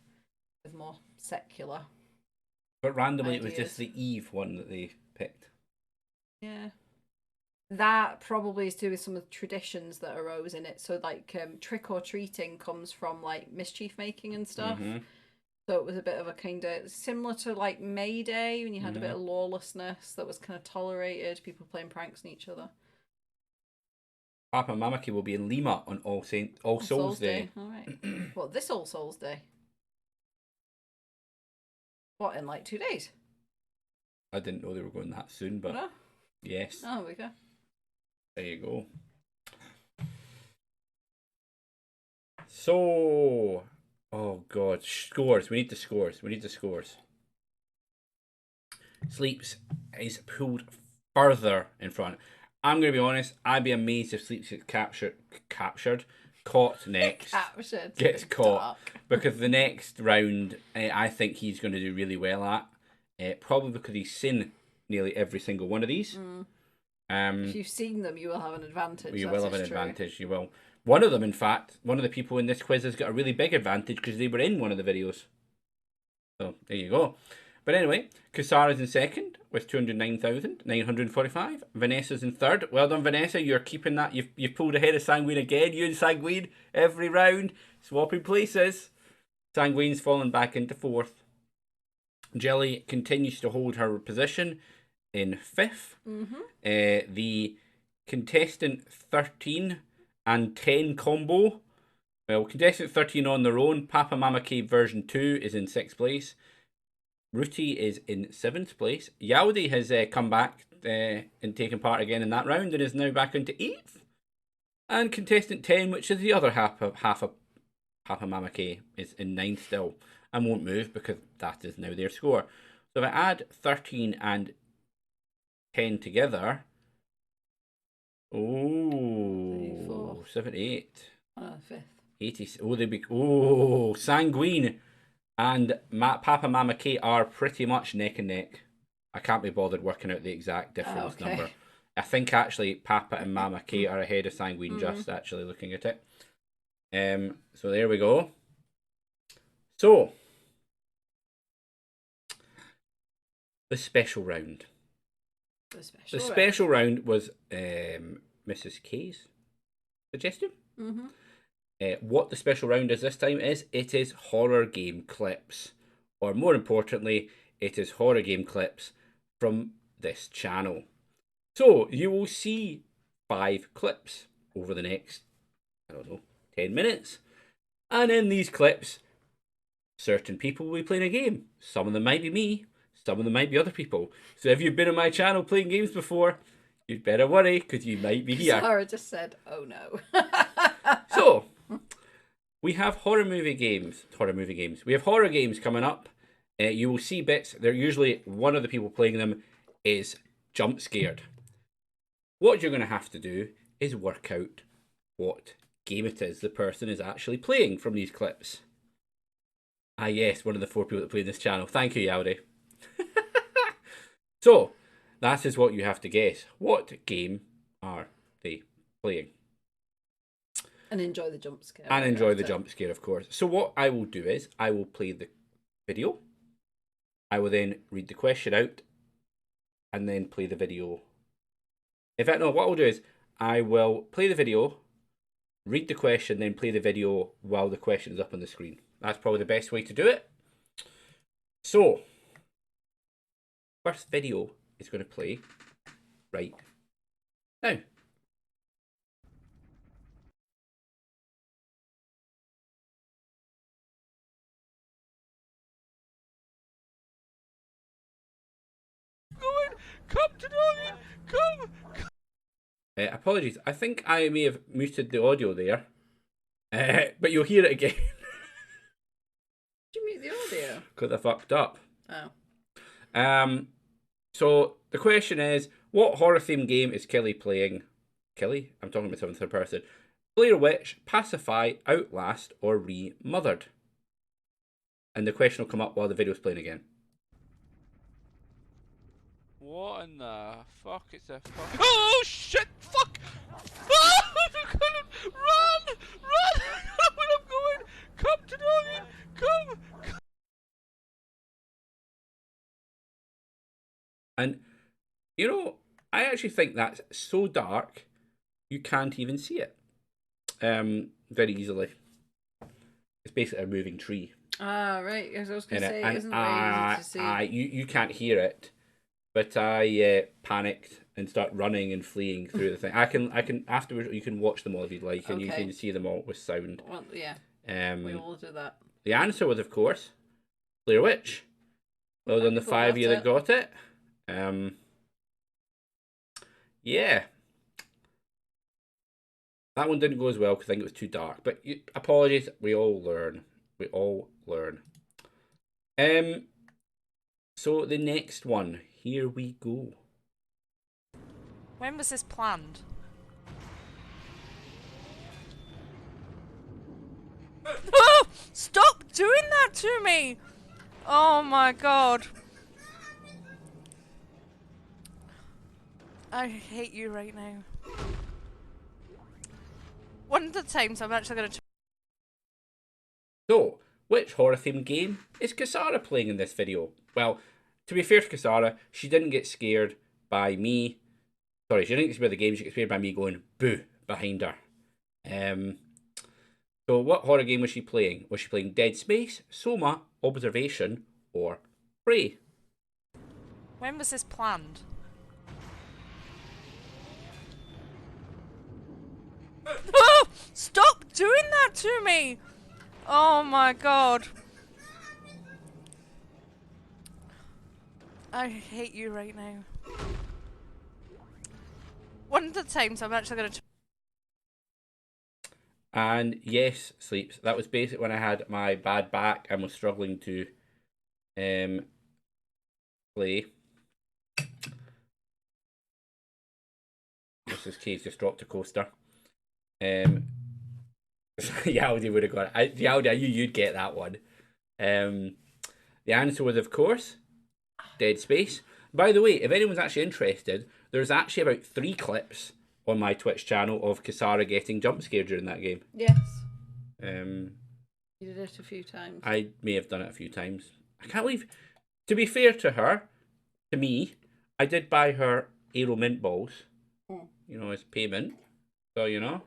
with more secular. But randomly, ideas. It was just the Eve one that they picked. Yeah. That probably is to do with some of the traditions that arose in it. So, like, trick or treating comes from like mischief making and stuff. Mm-hmm. So it was a bit of a kind of similar to like May Day when you had a bit of lawlessness that was kind of tolerated, people playing pranks on each other. Papa Mamaki will be in Lima on All Souls Day. All right. What, this All Souls Day? What, in like 2 days? I didn't know they were going that soon, but no? Yes. Oh, there we go. There you go. So, oh God, scores. We need the scores. Sleeps is pulled further in front. I'm going to be honest. I'd be amazed if Sleeps gets caught next. Gets caught. Because the next round, I think he's going to do really well at. Probably because he's seen nearly every single one of these. If you've seen them, you will have an advantage. You will have an advantage. You will. One of them, in fact, one of the people in this quiz has got a really big advantage because they were in one of the videos. So there you go. But anyway, Kusara's in second with 209,945. Vanessa's in third. Well done, Vanessa. You're keeping that. You've pulled ahead of Sanguine again. You and Sanguine every round, swapping places. Sanguine's fallen back into fourth. Jelly continues to hold her position in fifth. The contestant 13 and 10 combo. Well, contestant 13 on their own. Papa Mama Cave version 2 is in 6th place. Ruti is in 7th place. Yaudi has come back and taken part again in that round and is now back into 8th. And contestant 10, which is the other half of Papa Mama K, is in 9th still and won't move because that is now their score. So if I add 13 and 10 together, 78. 5th. 80. Sanguine and Papa Mama K are pretty much neck and neck. I can't be bothered working out the exact difference number. I think actually Papa and Mama K are ahead of Sanguine Mm-hmm. Just, actually, looking at it. So there we go. So, the special round. The special round was Mrs. K's suggestion. Mm-hmm. What the special round is this time is, it is horror game clips. Or more importantly, it is horror game clips from this channel. So, you will see 5 clips over the next, I don't know, 10 minutes. And in these clips, certain people will be playing a game. Some of them might be me, some of them might be other people. So if you've been on my channel playing games before, you'd better worry, because you might be here. Sarah just said, oh no. So, we have horror games. We have horror games coming up. You will see bits. They're usually, one of the people playing them is jump scared. What you're going to have to do is work out what game it is the person is actually playing from these clips. Ah yes, one of the 4 people that play this channel. Thank you, Yaudi. So, that is what you have to guess. What game are they playing? And enjoy the jump scare. And enjoy the jump scare, of course. So what I will do is, I will play the video. I will then read the question out. And then play the video. In fact, no, what I'll do is, I will play the video, read the question, then play the video while the question is up on the screen. That's probably the best way to do it. So, first video is going to play right now. Come to Norman! Come! Apologies, I think I may have muted the audio there. But you'll hear it again. Did you mute the audio? Because I fucked up. Oh. So the question is, what horror themed game is Killie playing? Killie? I'm talking about someone in third person. Blair Witch, Pacify, Outlast, or Remothered? And the question will come up while the video's playing again. What in the fuck is a fuck? Oh shit! Fuck! Oh, run! Run! Where I'm going! Come to Norman! Come! And, you know, I actually think that's so dark, you can't even see it. Very easily. It's basically a moving tree. Ah, right. Because I was going to say, and it isn't very easy to see. you can't hear it, but I panicked and start running and fleeing through the thing. I can afterwards. You can watch them all if you'd like, and you Okay. can see them all with sound. Well, yeah, we all do that. The answer was, of course, Blair Witch. Well done, the People 5 of you got that got it. Yeah. That one didn't go as well because I think it was too dark. But apologies, we all learn. We all learn. So the next one, here we go. When was this planned? Oh! Stop doing that to me! Oh my god. I hate you right now. One of the times I'm actually going to... So, which horror themed game is Kasara playing in this video? Well, to be fair to Kasara, she didn't get scared by me. Sorry, she didn't get scared by the game, she got scared by me going boo behind her. So what horror game was she playing? Was she playing Dead Space, Soma, Observation, or Prey? When was this planned? Oh! Stop doing that to me! Oh my god. I hate you right now. One of the times I'm actually going to... And yes, Sleeps, that was basically when I had my bad back and was struggling to play. Mrs. K's just dropped a coaster. Yaudi would have got it. Yaudi, I knew you'd get that one. The answer was, of course, Dead Space. By the way, if anyone's actually interested, there's actually about 3 clips on my Twitch channel of Kisara getting jump scared during that game. Yes. Um, You did it a few times. I may have done it a few times. I can't believe. To be fair to her, to me, I did buy her Aero Mint balls. You know, as payment. So you know.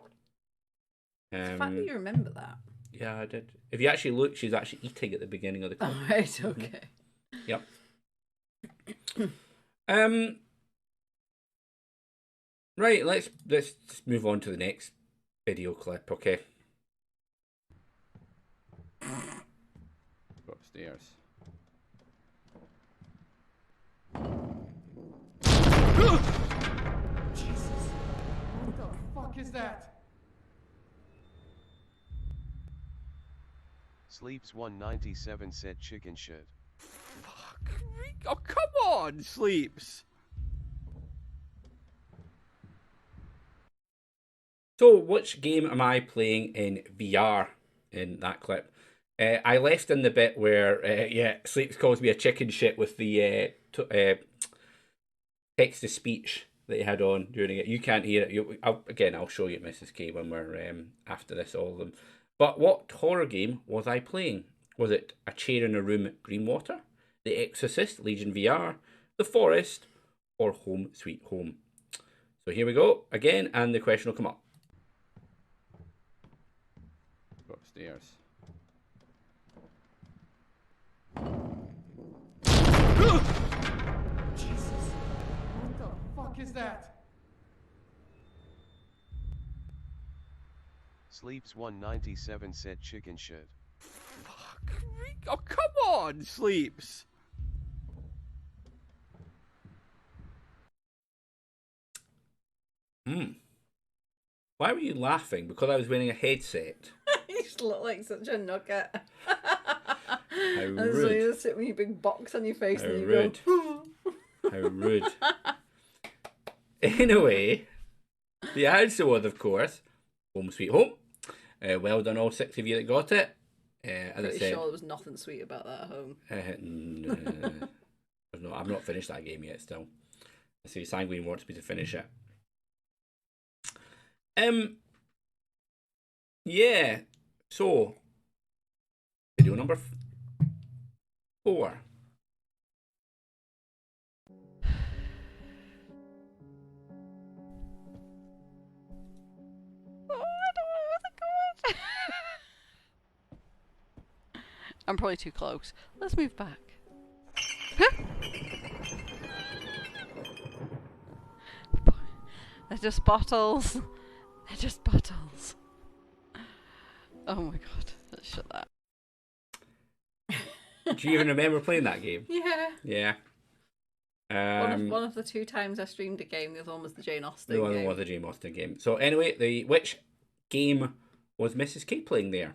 It's the fact that you remember that. Yeah, I did. If you actually look, she's actually eating at the beginning of the clip. Oh, right, okay. Yep. Right, let's move on to the next video clip, okay? Go upstairs. Jesus. What the fuck is that? Sleeps 197 said chicken shit. Fuck. Oh, come on, Sleeps. So, which game am I playing in VR in that clip? I left in the bit where, Sleeps calls me a chicken shit with the text to speech that he had on during it. You can't hear it. I'll show you Mrs. K when we're after this, all of them. But what horror game was I playing? Was it A Chair in a Room at Greenwater, The Exorcist, Legion VR, The Forest, or Home Sweet Home? So here we go again, and the question will come up. Go upstairs. Jesus. What the fuck is that? Sleeps 197 said chicken shit. Fuck. Oh, come on, Sleeps. Why were you laughing? Because I was wearing a headset. You just look like such a nugget. How And so rude. you just sit with your big box on your face How and you rude. go, How rude. Anyway, the answer was, of course, Home Sweet Home. Well done, all 6 of you that got it. As I pretty said, sure there was nothing sweet about that at home. no, I've not finished that game yet. Still, I see Sanguine wants me to finish it. Yeah. So, video number 4. I'm probably too close. Let's move back. They're just bottles. They're just bottles. Oh my god. Let's shut that. Do you even remember playing that game? Yeah. Yeah. One of the 2 times I streamed a game, the other one was the Jane Austen The other game. one was the Jane Austen game. So anyway, which game was Mrs. K playing there?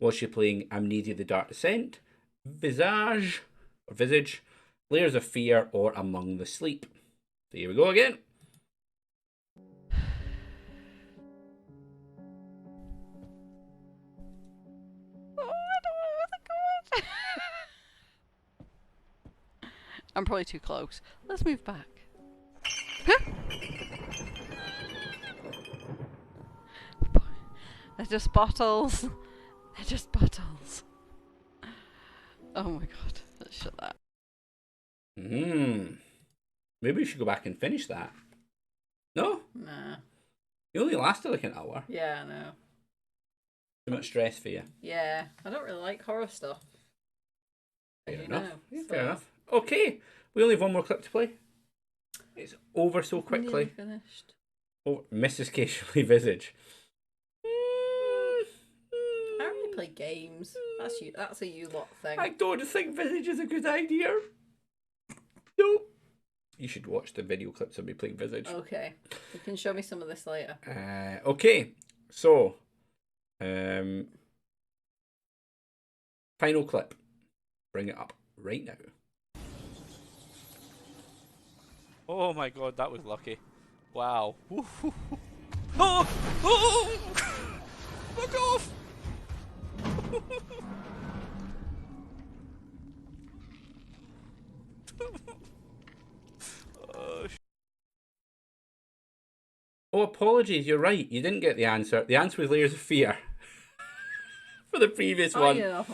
Was she playing Amnesia: The Dark Descent, Visage, Layers of Fear, or Among the Sleep? So here we go again. I'm probably too close. Let's move back. They're just bottles. They're just bottles. Oh my god. Let's shut that. Maybe we should go back and finish that. No? Nah. It only lasted like an hour. Yeah, I know. Too much stress for you. Yeah. I don't really like horror stuff. As Fair you enough. know, Yeah, so- fair enough. Okay, we only have one more clip to play. It's over so Nearly quickly. finished. Oh, Mrs. K. Visage. I don't really play games. That's you. That's a you lot thing. I don't think Visage is a good idea. No. You should watch the video clips of me playing Visage. Okay. You can show me some of this later. Okay, so final clip. Bring it up right now. Oh my god, that was lucky. Wow. Oh! Oh! Fuck off! Oh, apologies. You're right. You didn't get the answer. The answer was Layers of Fear for the previous Oh, one. yeah.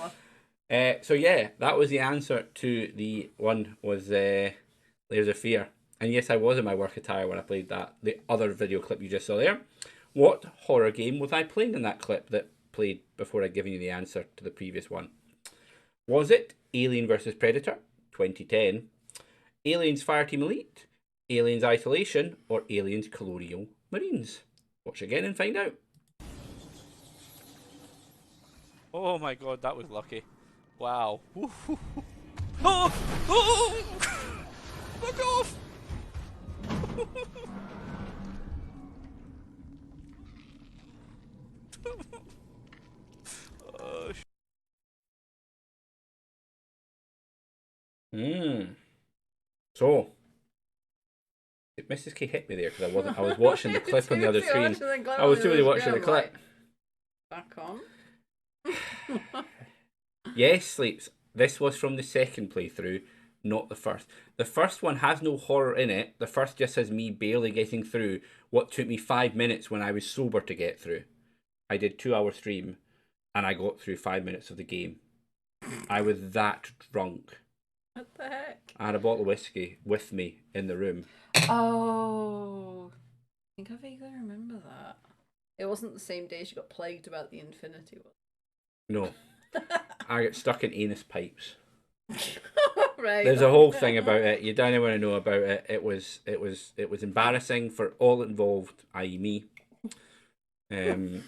So yeah, that was the answer to the one was Layers of Fear. And yes, I was in my work attire when I played that. The other video clip you just saw there. What horror game was I playing in that clip that played before I'd given you the answer to the previous one? Was it Alien vs Predator 2010, Aliens Fireteam Elite, Aliens Isolation, or Aliens Colonial Marines? Watch again and find out. Oh my god, that was lucky. Wow. Oh! Oh! Fuck off! Oh, So, Mrs. K hit me there because I was watching the clip on the other screen. I was too busy watching the clip. Back on. Yes, Sleeps. This was from the second playthrough, not the first. The first one has no horror in it. The first just has me barely getting through what took me 5 minutes when I was sober to get through. I did 2-hour stream and I got through 5 minutes of the game. I was that drunk. What the heck? I had a bottle of whiskey with me in the room. Oh, I think I vaguely remember that. It wasn't the same day she got plagued about the Infinity one. No. I got stuck in anus pipes. Right. There's a whole thing about it. You don't want to know about it. It was embarrassing for all involved, i.e. me. And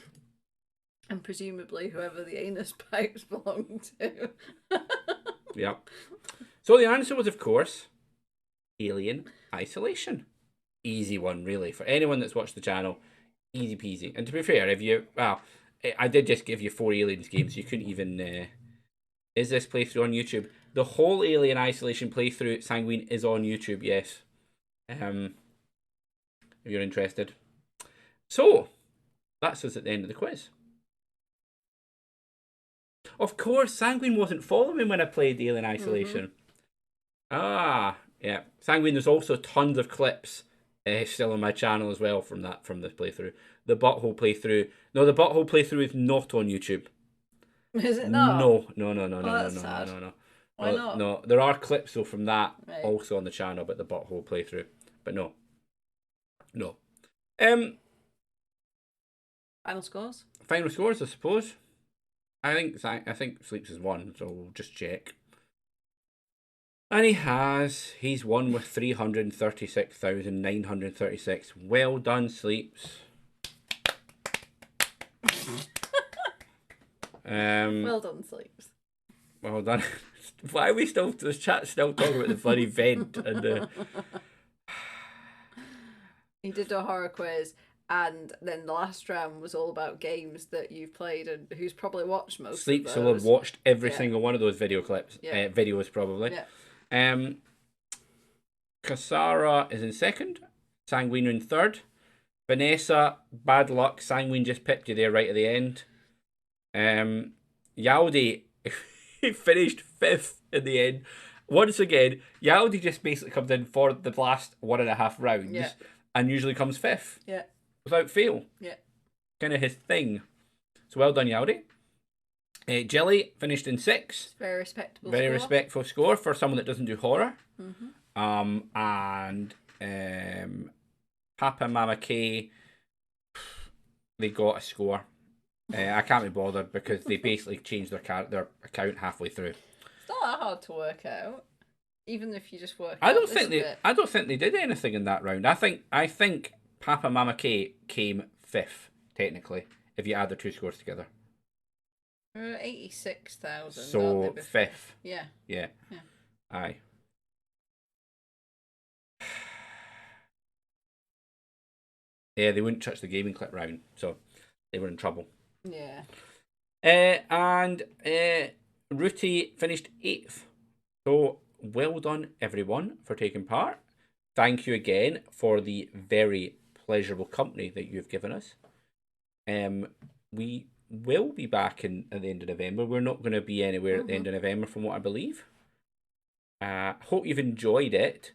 presumably whoever the anus pipes belonged to. Yep. So the answer was, of course, Alien Isolation. Easy one, really. For anyone that's watched the channel, easy peasy. And to be fair, I did just give you 4 Aliens games. You couldn't even... is this playthrough on YouTube? The whole Alien Isolation playthrough, Sanguine, is on YouTube, yes. If you're interested. So, that's us at the end of the quiz. Of course, Sanguine wasn't following me when I played Alien Isolation. Ah, yeah. Sanguine, there's also tons of clips still on my channel as well from this playthrough. The butthole playthrough. No, the butthole playthrough is not on YouTube. Is it not? No. That's sad. No. Why not? No, there are clips though from that Right. also on the channel, but the butthole playthrough. But no. Final scores? Final scores, I suppose. I think Sleeps has won, so we'll just check. And he's won with 336,936. Well done, Sleeps. Well done, Sleeps. Well done. Why are we still, this chat still talking about the bloody vent and He did a horror quiz, and then the last round was all about games that you've played and who's probably watched most Sleeps of will those. have watched every Yeah. single one of those video clips. Yeah. Videos probably. Yeah. Kasara is in second. Sanguine in third. Vanessa, bad luck. Sanguine just pipped you there right at the end. Yaldi finished 5th in the end. Once again, Yaldi just basically comes in for the last 1.5 rounds and usually comes 5th. Yeah. Without fail. Yeah. Kind of his thing. So well done, Yaldi. Jilly finished in 6th. Very respectable Very score. respectful score for someone that doesn't do horror. Mm-hmm. And Papa and Mama K, they got a score. I can't be bothered because they basically changed their account halfway through. It's not that hard to work out, even if you just work. I don't think they did anything in that round. I think Papa and Mama K came 5th technically if you add their 2 scores together. 86,000. So 5th. Yeah. Yeah. Aye. Yeah, they wouldn't touch the gaming clip round, so they were in trouble. Yeah. And Ruti finished 8th. So well done, everyone, for taking part. Thank you again for the very pleasurable company that you've given us. We will be back at the end of November. We're not going to be anywhere at the end of November, from what I believe. Hope you've enjoyed it.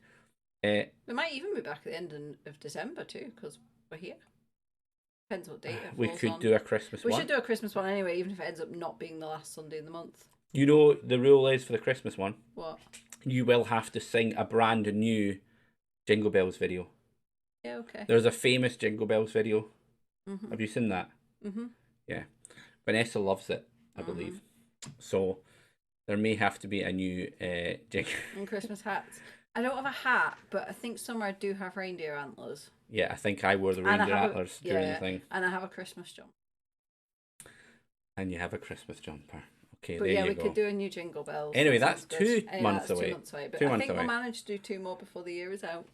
We might even be back at the end of December too, because we're here. Depends what date it We falls could on. do a Christmas We one. should do a Christmas one anyway, even if it ends up not being the last Sunday in the month. You know, the rule is for the Christmas one, What? you will have to sing a brand new Jingle Bells video. Yeah, okay. There's a famous Jingle Bells video. Mm-hmm. Have you seen that? Mm-hmm. Yeah. Vanessa loves it, I believe. So there may have to be a new jingle. And Christmas hats. I don't have a hat, but I think somewhere I do have reindeer antlers. Yeah, I think I wore the And I reindeer have antlers during the thing. And I have a Christmas jumper. And you have a Christmas jumper. Okay, But there yeah, you we go. could do a new Jingle Bells. Anyway, That that's sounds good. 2 Anyway, months that's away. 2 months away. But 2 I months think away. we'll manage to do 2 more before the year is out.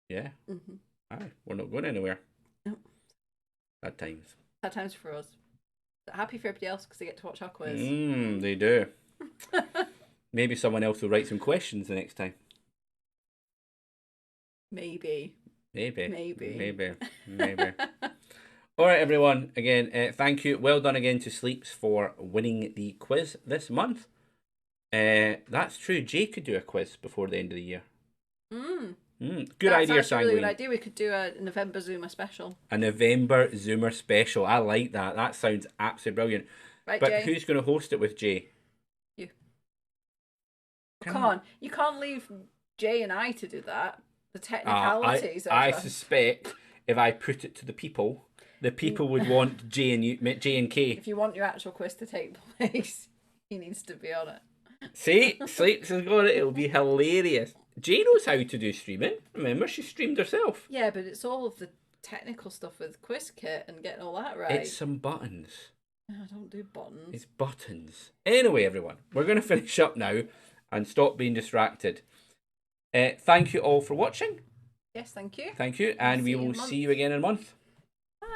Yeah. Mm-hmm. Aye, we're not going anywhere. No. At times. That time's for us. But happy for everybody else because they get to watch our quiz. They do. Maybe someone else will write some questions the next time. Maybe. Maybe. All right, everyone. Again, thank you. Well done again to Sleeps for winning the quiz this month. That's true. Jay could do a quiz before the end of the year. Good idea, That's actually a really good Sanguine. idea. We could do a November Zoomer special. A November Zoomer special. I like that. That sounds absolutely brilliant. Right, But Jay? who's going to host it with Jay? You. Come on. You can't leave Jay and I to do that. The technicalities of I it. suspect if I put it to the people would want Jay and Kay. If you want your actual quiz to take place, he needs to be on it. See, Sleeps has got it. It'll be hilarious. Jay knows how to do streaming. Remember, she streamed herself. Yeah, but it's all of the technical stuff with QuizKit and getting all that right. It's some buttons. I don't do buttons. It's buttons. Anyway, everyone, we're going to finish up now and stop being distracted. Thank you all for watching. Yes, thank you. Thank you, and see we you in will a month. see you again in a month. Bye.